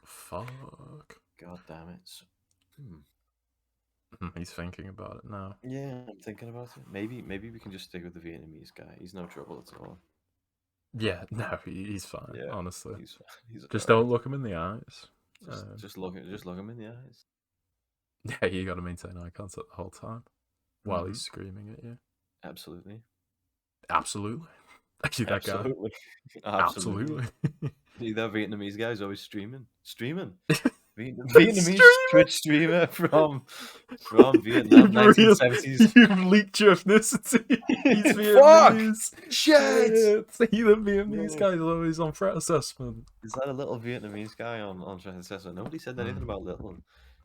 Fuck. God damn it. Hmm. He's thinking about it now. Yeah, I'm thinking about it. Maybe we can just stick with the Vietnamese guy. He's no trouble at all. Yeah, no, he's fine. Yeah, Honestly, he's just alright. don't look him in the eyes. Just Um, just look him in the eyes. yeah, you got to maintain eye contact the whole time while Mm-hmm. he's screaming at you. Absolutely. Absolutely. Actually, that guy. Absolutely. Absolutely. Absolutely. See that Vietnamese guy's always streaming. Streaming. Vietnamese Twitch streamer from Vietnam, You've 1970s. you've leaked your ethnicity. He's Fuck! Vietnamese. Shit! See, the Vietnamese No. guy's always on threat assessment. Is that a little Vietnamese guy on Transcessor? Nobody said anything Mm. about little.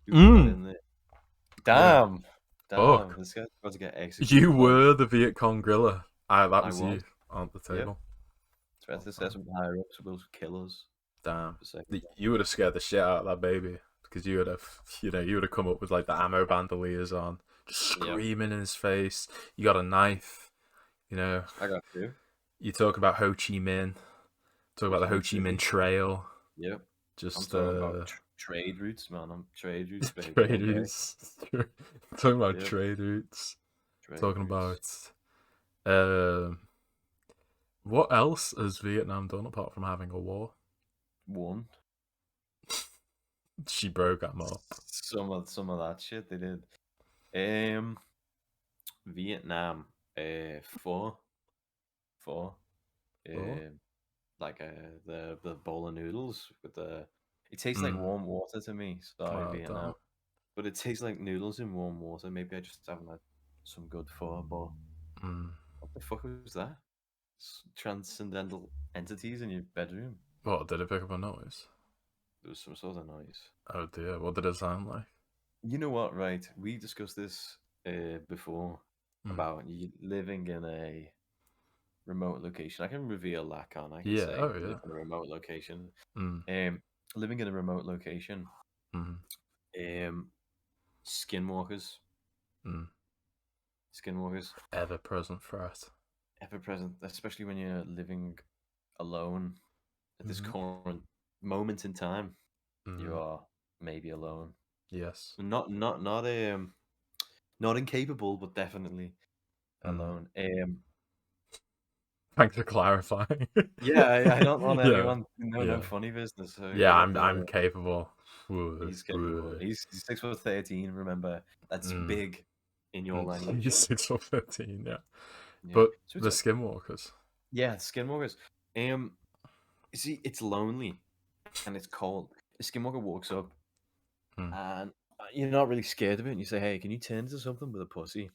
Who put that in there? Yeah. Damn. Damn. Fuck. This guy's about to get You executed by were the Viet Cong gorilla. That I was was. you on the Yep. table. Transcessor higher ups will kill us. Damn. For second. You would have scared the shit out of that baby. Because you would have, you would have come up with like the ammo bandoliers on, just screaming in his face. You got a knife, I got you. You talk about Ho Chi Minh, talk about the Ho Chi Minh Trail. Yep. Just I'm talking about trade routes, man. I'm trade routes, baby. trade routes. Talking about Yep. trade routes. Trade Talking routes. about what else has Vietnam done apart from having a war? One. She broke them up. Some of that shit they did. Vietnam. Four. Like the bowl of noodles with the. It tastes like warm water to me. Sorry, Vietnam. Damn. But it tastes like noodles in warm water. Maybe I just haven't had some good pho. But what the fuck was that? Transcendental entities in your bedroom. What, did it pick up a noise? There was some sort of noise. Oh dear, what did it sound like? You know what, right? We discussed this before about you living in a remote location. I can reveal that, can't I? I can say live in a remote location. Living in a remote location. Skinwalkers. Skinwalkers. Ever present threat. Ever present, especially when you're living alone at this current moment in time. You are maybe alone. Yes. Not incapable, but definitely alone. Thanks for clarifying. Yeah, I don't want anyone. No funny business. So yeah, I'm capable. He's capable. He's 6'13". Remember, that's big in your language. He's 6'13". Yeah. But so the Skinwalkers. Yeah, Skinwalkers. You see, it's lonely and it's cold. A Skinwalker walks up and you're not really scared of it, and you say, "Hey, can you turn into something with a pussy?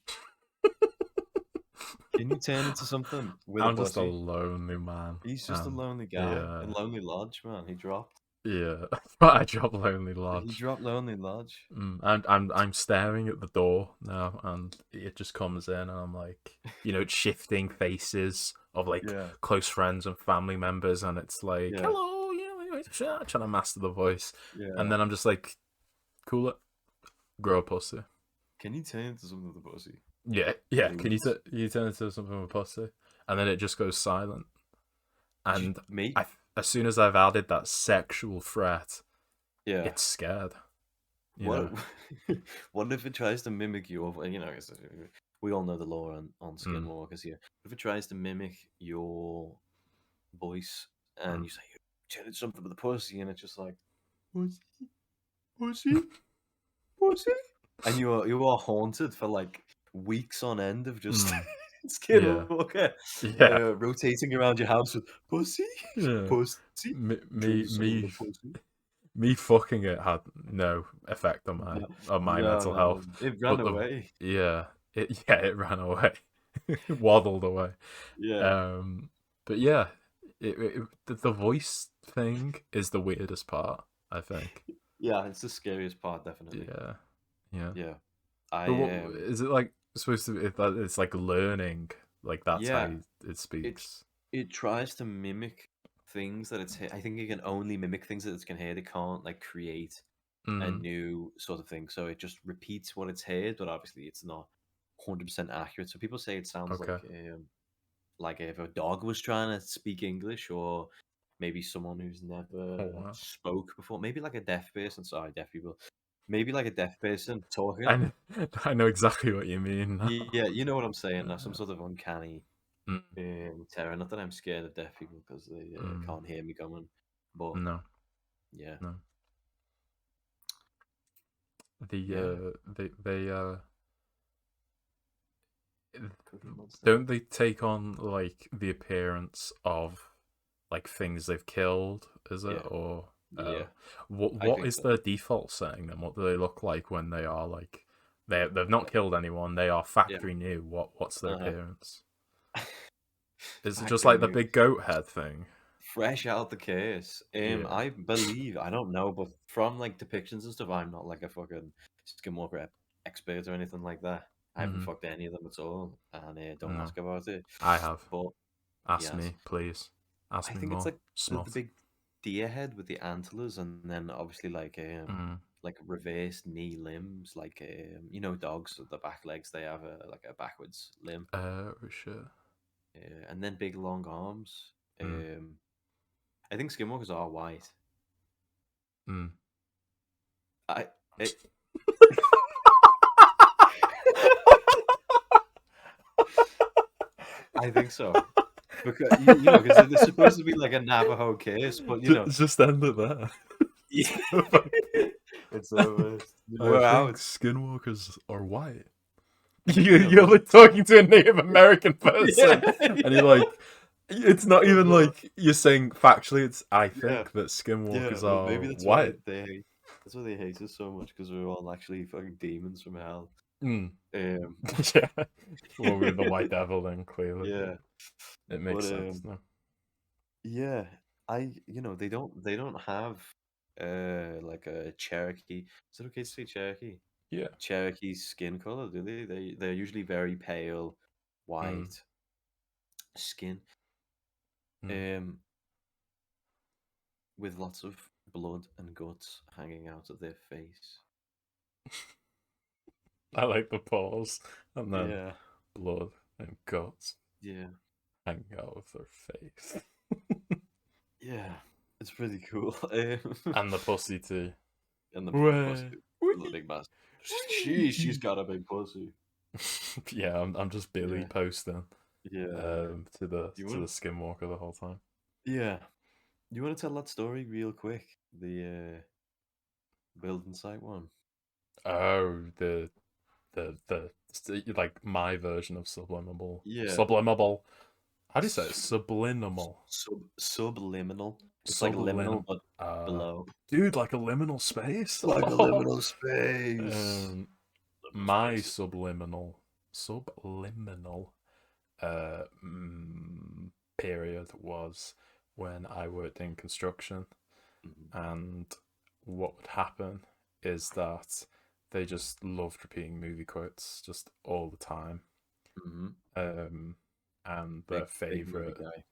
Can you turn into something with a pussy?" I'm just a lonely man. He's just a lonely guy. In Lonely Lodge, man. He dropped. Yeah, I dropped Lonely Lodge. He dropped Lonely Lodge. I'm staring at the door now, and it just comes in, and I'm like, it's shifting faces of like close friends and family members, and it's like, hello, trying to master the voice, and then I'm just like, cool it, grow a pussy. Can you turn into something with a pussy? Yeah. Can you turn into something with a pussy? And then it just goes silent. And as soon as I've added that sexual threat, it's scared. What if it tries to mimic you? We all know the law on Skinwalkers here. What if it tries to mimic your voice and you say, turn into something with a pussy, and it's just like, pussy, and you are haunted for like weeks on end of just Skinwalker rotating around your house with pussy, pussy. Me fucking it had no effect on my mental health. It ran away. It ran away. It waddled away. But yeah, the voice thing is the weirdest part, I think. Yeah, it's the scariest part, definitely. Yeah. Is it like supposed to be? It's like learning, like that's how it speaks. It tries to mimic things that it's. I think it can only mimic things that it can hear. It can't like create a Mm. new sort of thing. So it just repeats what it's heard, but obviously it's not 100% accurate. So people say it sounds Okay. like if a dog was trying to speak English, or maybe someone who's Oh never wow. spoke before, maybe like a deaf person. Sorry, deaf people. Maybe like a deaf person I talking. know, I know exactly what you mean now. Yeah, you know what I'm saying. Now, some Uh, sort of uncanny mm, terror. Not that I'm scared of deaf people because they mm, can't hear me coming, but no, yeah, no. yeah. They Cookie Monster. don't they take on like the appearance of like things they've killed, is it? Yeah, Or yeah. I what think is so. their default setting then? What do they look like when they are like they've not Yeah. killed anyone, they are Yeah. factory new. What's their Uh-huh. appearance? Is it just Factory like the new. big goat head thing? Fresh out the case. Yeah. I believe, I don't know, but from like depictions and stuff, I'm not like a fucking skinwalker expert or anything like that. I haven't Mm-hmm. fucked any of them at all, and don't No. ask about it. I have. But Ask yes, me, please. Ask I me think it's more. like the Smut. big deer head with the antlers, and then obviously Mm. like reversed knee limbs, like you know, dogs the back legs they have like a backwards limb, Shit. and then big long arms. Mm. I think skinwalkers are white. Mm. I I, I think so. Because you know, because they're supposed to be like a Navajo case, but you know, Just end it there. yeah. So fuck- It's over. I We're think out. skinwalkers are white. You know, You're because like talking to a Native American yeah, person, and you're yeah. like, it's not Oh even god, like you're saying factually. It's I yeah, think that yeah. skinwalkers Well, are maybe that's why white. they hate. That's why they hate us so much because we're all actually fucking demons from hell. Mm. Um, Yeah. Well, we're the white devil then. Clearly, yeah, it but makes sense. No. yeah, they don't have like a Cherokee. Is it okay to say Cherokee? Yeah. Cherokee skin color, do they? They're usually very pale, Mm. white skin, Mm. um, with lots of blood and guts hanging out of their face. I like the pause, and then Yeah, blood and guts yeah, hanging out of their face, yeah. It's pretty cool. and the pussy too. And the big pussy, Wah. the Wee. big bastard. She's Wee. got a big pussy. Yeah, I'm just Billy Yeah, posting yeah. You to the want? skinwalker the whole time. Yeah. You want to tell that story real quick? The building site one. Oh, like my version of Yeah. subliminal. How do you say it? S- Subliminal. Subliminal. It's like liminal, Sublim. but Uh, below. dude, like a liminal space. Like a liminal space. um, Liminal my spaces. subliminal uh period was when I worked in construction, Hmm. and what would happen is that they just loved repeating movie quotes just all the time. Hmm. Um, and their Big movie favorite, guy.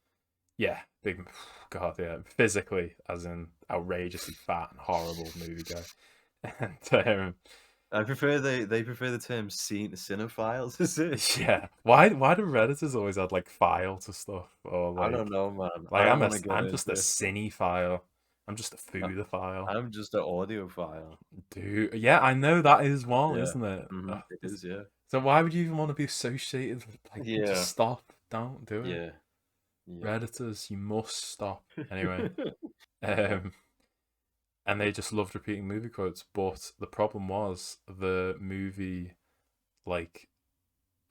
yeah, big, God, yeah, physically, as in outrageously fat and horrible movie guy. And I prefer they prefer the term cinephiles. Is it? yeah, why do redditors always add like file to stuff, or I don't know, man. I like don't want to get I'm just a into. cinephile. I'm just a I- foodophile. I'm just an audiophile. Dude, yeah, I know that is one, Yeah. isn't it? Hmm. It is. Yeah. So why would you even want to be associated with like just Yeah. stop. Don't do it. Yeah. Yeah. Redditors, you must stop. Anyway. Um and they just loved repeating movie quotes, but the problem was like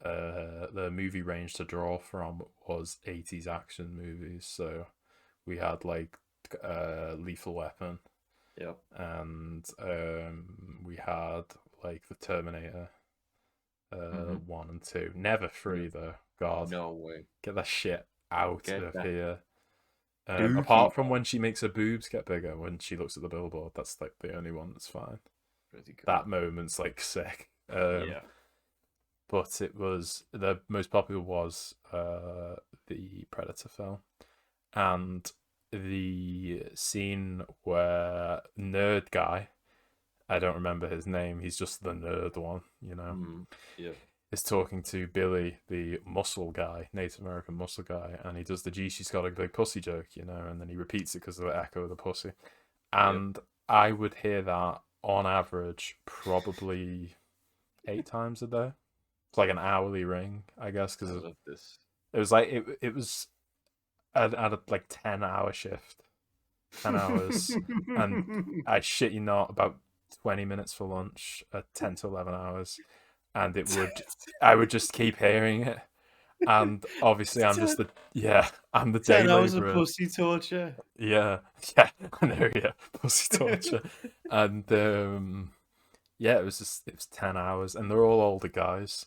the movie range to draw from was 80s action movies. So we had like Lethal Weapon, Yep. and we had like the Terminator Hmm. 1 and 2. Never Yeah. 3 though. God, No way. get that shit out Get of that here. dookie Apart from out. when she makes her boobs get bigger when she looks at the billboard, that's like the only one that's fine. Pretty That cool. moment's like sick. Yeah. But it was the most popular was the Predator film, and the scene where nerd guy I don't remember his name. He's just the nerd one, you know. Yeah. Is talking to Billy, the muscle guy, Native American muscle guy, and he does the "Gee, she's got a big pussy" joke, you know, and then he repeats it because of the echo of the pussy. And I would hear that on average probably 8 times a day. It's like an hourly ring, I guess, I because love this. it was like it was at a like 10 hour shift, 10 hours, and I shit you not, about 20 minutes for lunch at 10 to 11 hours, and I would just keep hearing it, and obviously I'm just I'm the day 10 hours of laborer. pussy torture. Yeah, I know, yeah, pussy torture, and yeah, it was 10 hours, and they're all older guys,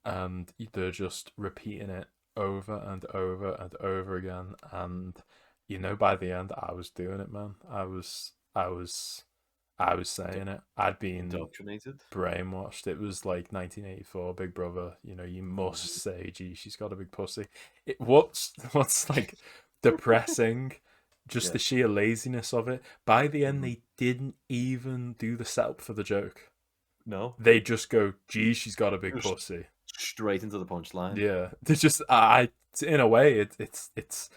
and they're just repeating it over and over and over again, and by the end, I was doing it, man. I was saying it. I'd been Indoctrinated. brainwashed. It was like 1984, Big Brother. You must say, "Gee, she's got a big pussy." What's like depressing, just the sheer laziness of it. By the end, they didn't even do the setup for the joke. No, They just go, "Gee, she's got a big pussy." Straight into the punchline. Yeah, it's just in a way, it's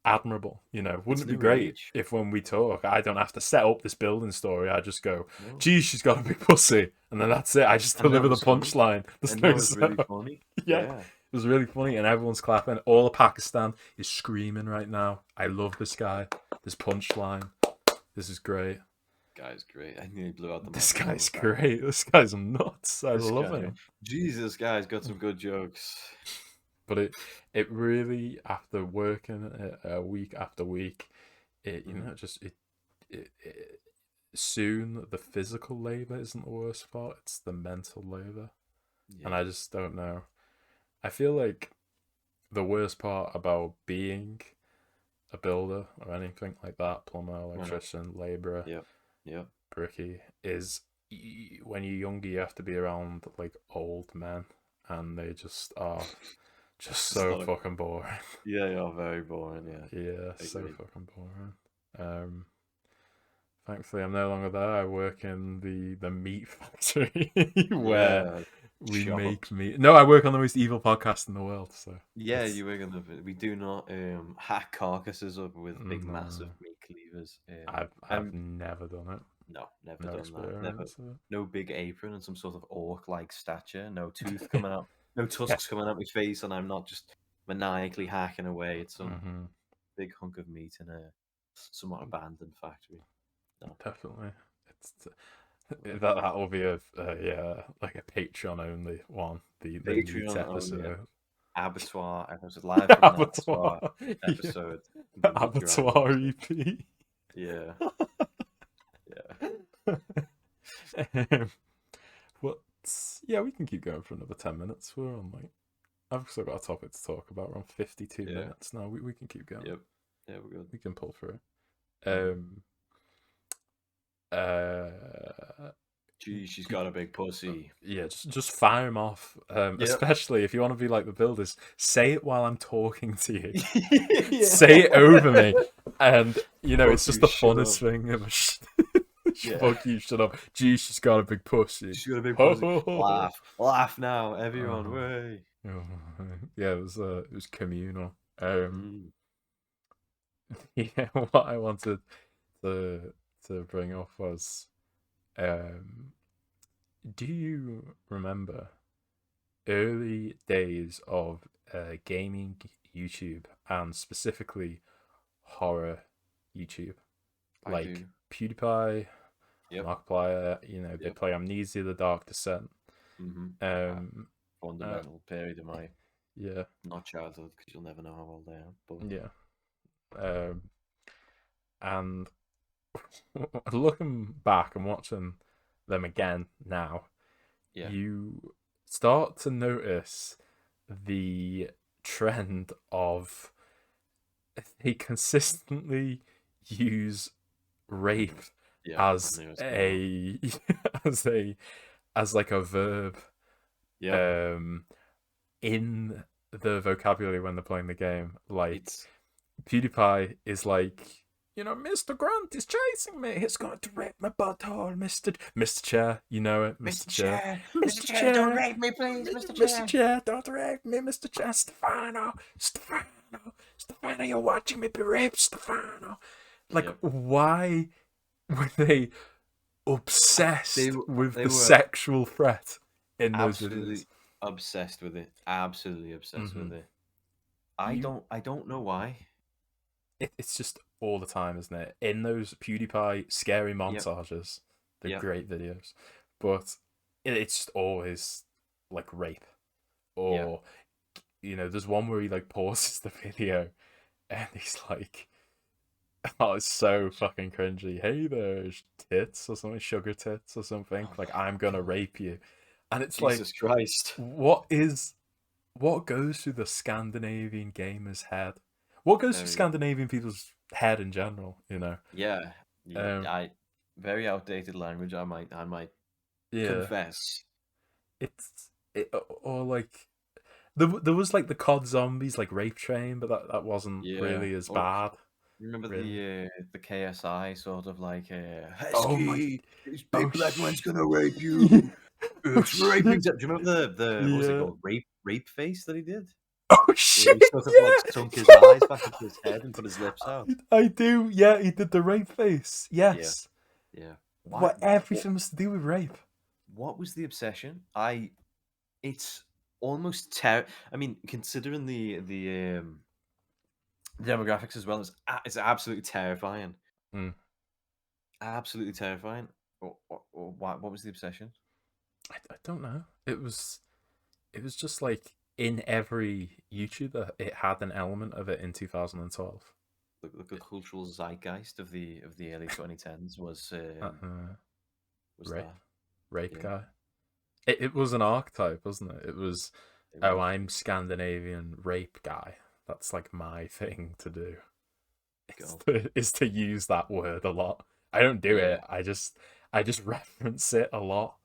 admirable. Wouldn't it be great if when we talk, I don't have to set up this building story. I just go, "Gee, she's got a big pussy," and then that's it. I just deliver the punchline. And that was really funny. Yeah, it was really funny, and everyone's clapping. All of Pakistan is screaming right now. I love this guy. This punchline. This is great. Guy's great. I nearly blew out the. This guy's great. This guy's nuts. I love him. Jesus, guy's got some good jokes. But it really, after working it week after week, soon the physical labor isn't the worst part. It's the mental labor, and I just don't know. I feel like the worst part about being a builder or anything like that, plumber, electrician, laborer, brickie, is when you're younger, you have to be around like old men, and they just are just so fucking boring. Yeah, you're very boring. Yeah, so fucking boring. Thankfully, I'm no longer there. I work in the meat factory where we make meat. No, I work on the most evil podcast in the world. So you work on the. We do not hack carcasses up with big, massive meat cleavers. I've never done it. No, never done that. Never. No big apron and some sort of orc-like stature. No tooth coming out. No tusks coming out my face, and I'm not just maniacally hacking away. It's some big hunk of meat in a somewhat abandoned factory. No. Definitely, that will be like a Patreon only one. The meat episode. Abattoir episode, live from an abattoir episode. Abattoir EP. Yeah. We can keep going for another 10 minutes. We're on I've still got a topic to talk about. We're on 52 minutes now. We can keep going. Yep. Yeah, we're good. We can pull through it. Gee, she's got a big pussy. Yeah, just fire him off. Especially if you want to be like the builders, say it while I'm talking to you. Say it over me, and it's just the funnest thing ever. Fuck you! Shut up. Gee, she's got a big pussy. She's got a big pussy. Laugh now, everyone. Way. Yeah, it was communal. Yeah, what I wanted to bring up was, do you remember early days of gaming YouTube, and specifically horror YouTube, like PewDiePie, Markiplier? They play Amnesia: The Dark Descent. Fundamental period of my not childhood, because you'll never know how old I am. But and looking back and watching them again now, you start to notice the trend of they consistently use rape as like a verb in the vocabulary when they're playing the game. Like PewDiePie is like Mr. Grunt is chasing me. He's going to rape my butthole, Mr. Chair. You know it, Mr. Chair. Mr. Mr. Chair, don't Chair. rape me, please, Mr. Mr. Chair. Chair, don't rape me, Mr. Chair. Stefano, you're watching me be raped, Stefano. Like, Yep. why were they obsessed They with the were sexual threat in those absolutely videos? obsessed with it. Absolutely obsessed with it. I don't know why. It's just all the time, isn't it? In those PewDiePie scary Yep. montages, they're Yep. great videos, but it's just always like rape, or there's one where he like pauses the video and he's like, "Oh, it's so fucking cringy. Hey there, tits or something, sugar tits or something. Oh Like my I'm gonna God. rape you," and it's Jesus like, Christ. what goes through the Scandinavian gamer's head? What goes through Very, Scandinavian people's head in general? yeah, Um, I very outdated language. I might yeah, confess. or like there was like the COD Zombies like rape train, but that wasn't Yeah. really as Or bad, remember really. the KSI sort of like Oh my, Hesky, this oh big black man's gonna rape yeah, you. oh It's raping. shit, Do you remember the what was it yeah, called? Rape face that he did? oh Where shit, he sort of like sunk his yeah, eyes back into his head and put his lips out. I do, yeah, he did the rape face, Yeah, yes. yeah. Why? What everything was to do with rape. What was the obsession? It's almost I mean, considering the demographics as well, it's absolutely terrifying. Mm. Absolutely terrifying. Or what was the obsession? I don't know. It was just like in every YouTuber, it had an element of it in 2012. The cultural zeitgeist of the early 2010s was Rape, that. rape Yeah, guy. It was an archetype, wasn't it? It was, it oh, was. I'm Scandinavian rape guy. That's like my thing to do. God. Is to use that word a lot. I don't do Yeah, it. I just reference it a lot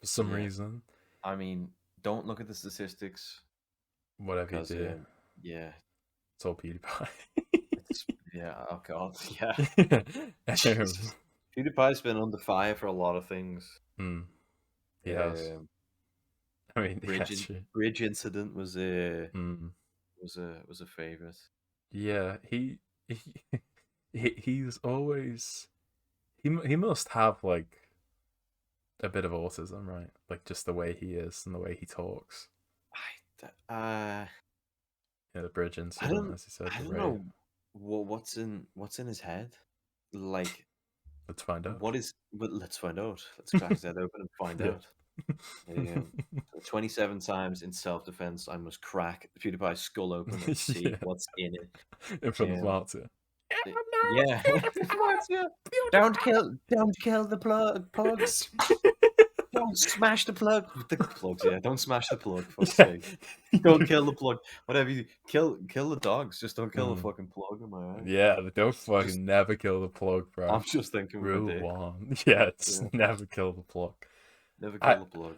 for some yeah. reason. I mean, don't look at the statistics Whatever you because do, yeah, it's all PewDiePie. it's yeah. Oh God, yeah. Um, Jesus. PewDiePie's been under fire for a lot of things. hmm, he has. Um, I mean, yeah, true. bridge incident was a Mm. was a favorite. Yeah, he he's always he must have like a bit of autism, right? Like just the way he is and the way he talks. The bridge I incident, don't as he said, I the don't rape. know what's in his head. Like Let's find out. what is? Well, let's find out. Let's crack his head open and find Yeah. out. 27 times in self-defense, I must crack PewDiePie's skull open and see Yeah. what's in it. In front of Um, Martia. yeah, Marcia, don't kill the plugs. Don't smash the plug. The plugs, yeah. Don't smash the plug. Fuck's Yeah. sake. Don't kill the plug. Whatever you kill the dogs. Just don't kill the Mm. fucking plug. Am I right? Yeah, don't Just, fucking never kill the plug, bro. I'm just thinking with my Rule dick. 1. Yeah, Yeah. just never kill the plug. Never I, kill the plug.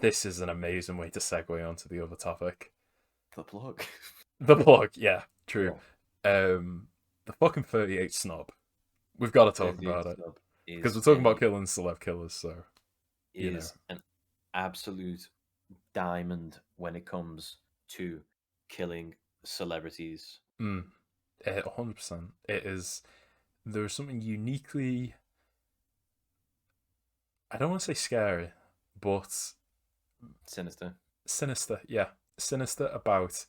this is an amazing way to segue onto the other topic. The plug. The plug, yeah, true. Yeah. The fucking 38 snob. We've got to talk 38 about it. Snub Because we're is talking about killing celeb killers, so, is an absolute diamond when it comes to killing celebrities. 100%. It is, there's something uniquely, I don't want to say scary, but Sinister. sinister, yeah. Sinister about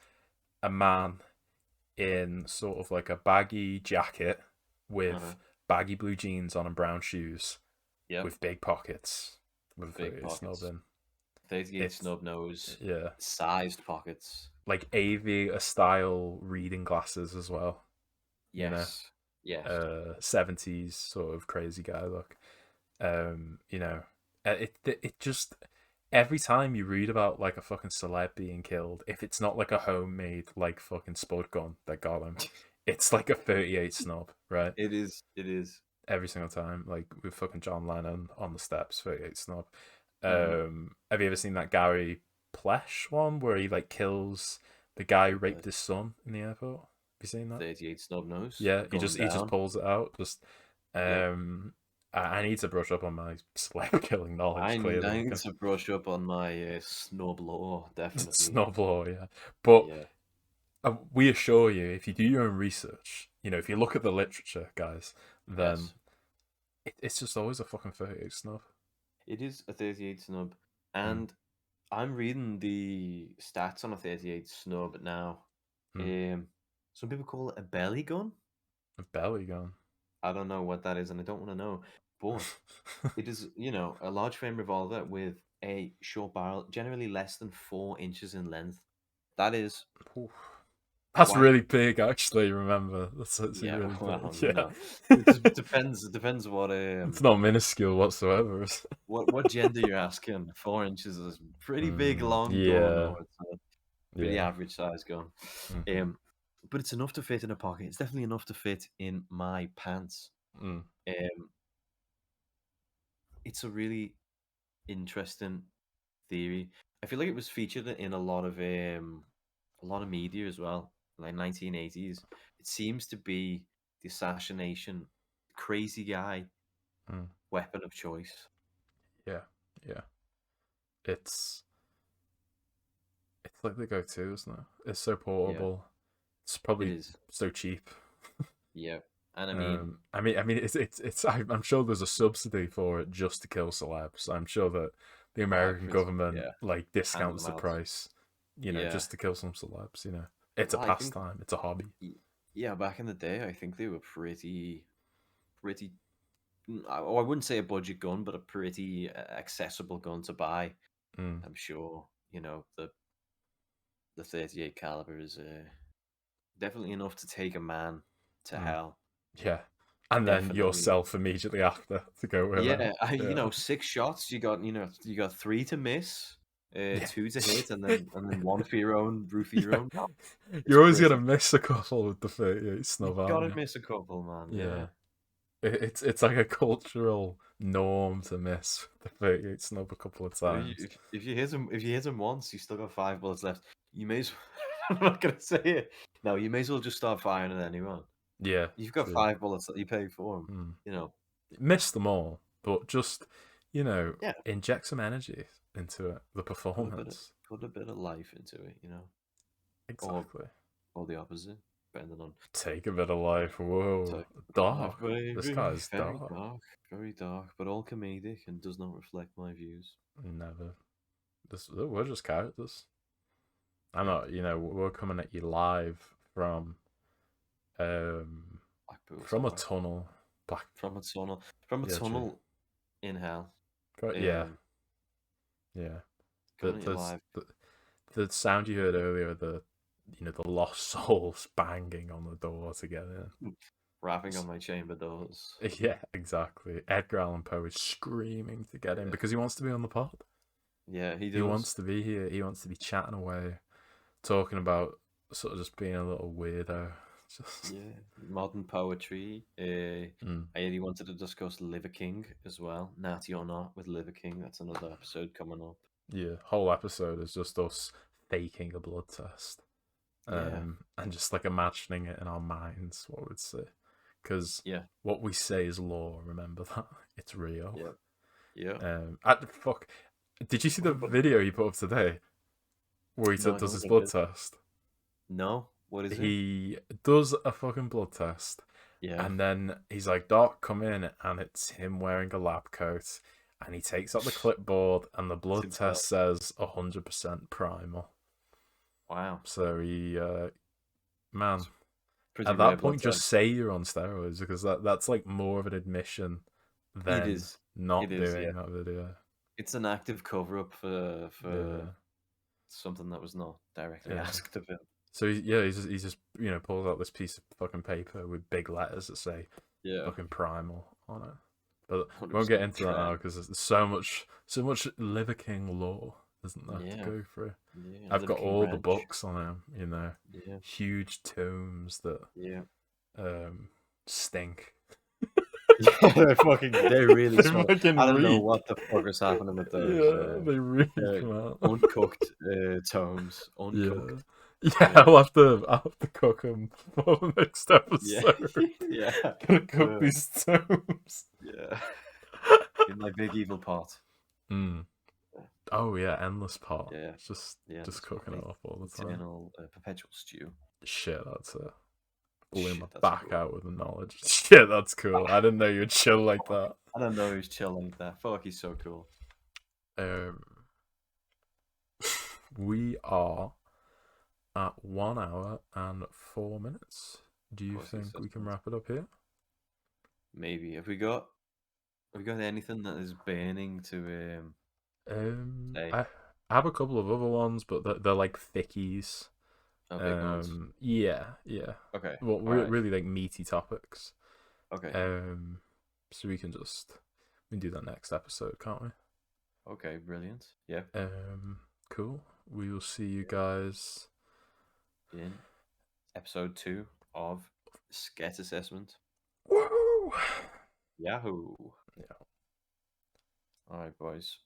a man in sort of like a baggy jacket with Uh-huh. baggy blue jeans on and brown shoes Yep. with big pockets with Big 38 pockets. snub in. 38 It's, snub nose. yeah, Sized pockets. like aviator style reading glasses as well. Yes. Yes. 70s sort of crazy guy look. It just, every time you read about like a fucking celeb being killed, if it's not like a homemade like fucking spud gun that got him, it's like a 38 snob, right? It is. It is. Every single time, like with fucking John Lennon on the steps, 38 snob. Mhm. Have you ever seen that Gary Plesh one where he like kills the guy who raped Okay. his son in the airport? you seen that? 38 snub nose Yeah, going he just down. pulls it out. Just Yeah. I need to brush up on my celeb killing knowledge. Clearly, I I need can to brush up on my snub law, definitely. snowball, yeah. But Yeah. we assure you, if you do your own research, if you look at the literature, guys, then Yes. it's just always a fucking 38 snub. It is a 38 snub. Mm, And I'm reading the stats on a 38 snub now. mm. Um, some people call it a belly gun. A belly gun. I don't know what that is, and I don't want to know. But it is, a large frame revolver with a short barrel, generally less than 4 inches in length. That is Oof. That's quite, really big, actually. Remember, that's actually yeah. really Well, big. Yeah, it just depends. It depends what it's not minuscule whatsoever. what gender you're asking. 4 inches is a pretty big, long gun, Yeah, or it's a pretty yeah. average size gun. Mm-hmm. But it's enough to fit in a pocket. It's definitely enough to fit in my pants. Mm, Um, it's a really interesting theory. I feel like it was featured in a lot of media as well, like 1980s. It seems to be the assassination crazy guy mm. weapon of choice. Yeah, yeah. It's it's like the go-to, isn't it? It's so Yeah, portable. It's it probably is. so cheap. Yeah, and I mean, It's. I'm sure there's a subsidy for it just to kill celebs. I'm sure that the I American government yeah, like hand discounts them the out. price, Yeah, just to kill some celebs. It's a well, I think pastime. It's a hobby. yeah, back in the day, I think they were pretty. I wouldn't say a budget gun, but a pretty accessible gun to buy. Mm, I'm sure the 38 caliber is definitely enough to take a man to mm, hell. yeah, and then Definitely. yourself immediately after to go with that. Yeah, Yeah, 6 shots. You got three to miss, yeah. two to hit, and then one for your own, root for your Yeah. own. No, it's You're always gonna pretty. miss a couple with the 38 You snub, aren't gotta you? miss a couple, man. Yeah. Yeah. It's like a cultural norm to miss the 38 snub a couple of So you, times. if you hit him once, you still got 5 bullets left. You may as I'm not gonna say it. No, you may as well just start firing at anyone. Yeah, You've got true. 5 bullets that you paid for them. Hmm. You know. Miss them all, but just, Yeah. inject some energy into it. The performance. Put a bit of life into it. Or Exactly. or the opposite, depending on Take a bit of life. Whoa. type of life, Dark. This baby. guy's Very dark. dark, very dark, but all comedic and does not reflect my views. Never. We're just characters. I'm Yeah, not, we're coming at you live um Blackpool from a Tower. tunnel. Black. From a tunnel, from a Yeah, true. tunnel in hell. Yeah, yeah. The, Coming at you there's live. the sound you heard earlier, the lost souls banging on the door to get in. Rapping on my chamber doors. Yeah, exactly. Edgar Allan Poe is screaming to get in Yeah, because he wants to be on the pod. yeah, he He does. wants to be here. He wants to be chatting away, talking about sort of just being a little weirdo. Just Yeah, modern poetry. Mm. I really wanted to discuss Liver King as well. Natty or not with Liver King. That's another episode coming up. Yeah, whole episode is just us faking a blood test, Yeah, and just like imagining it in our minds what we'd say, because yeah, what we say is law. Remember that it's real. yeah, yeah. Fuck. Did you see the But video he put up today where he no, I does don't his think I blood did. test? No, what is it? He does a fucking blood test, Yeah, and then he's like, "Doc, come in," and it's him wearing a lab coat, and he takes out the clipboard, and the it's blood himself. test says 100% primal. Wow, So man, pretty at rare that blood point, just test. say you're on steroids because that's like more of an admission It than is. It not is. Yeah, doing that video. it's an active cover up for Yeah, something that was not directly yeah. asked of him. So he just pulls out this piece of fucking paper with big letters that say Yeah, fucking primal on it. But we won't 100% get into that now because there's so much Liver King lore, isn't there, to Yeah, go through. yeah. I've Liver got King all the Ranch. books on him, Yeah, huge tomes that yeah. stink. Yeah, they really They smell. fucking I don't know reek. what the fuck is happening with those Yeah, they reek, uh, man. uncooked tomes. Yeah, Uncooked. Yeah, I'll have to cook them for the next Yeah, episode. yeah, Gonna cook these tomes. yeah. In my big evil pot. Mm. Oh yeah, endless pot. Yeah, Just yeah. just That's what cooking it up all the time. eternal, perpetual stew. Shit, that's blew my Shit, that's back cool. out with the knowledge. Shit, that's cool. I didn't know you'd chill like that. I don't know who's chill like that. Fuck, he's so cool. Um, we are at 1 hour and 4 minutes. Do you Pussy think we can assessment. wrap it up here? Maybe. Have we got anything that is burning to say? I have a couple of other ones, but they're like thickies. Oh, big ones. Yeah. Okay. Well, All right. really like meaty topics. Okay. So we can do that next episode, can't we? Okay. Brilliant. Yeah. Cool. We will see you guys In episode 2 of Sket Assessment. Woo! Yahoo! Yeah. All right, boys.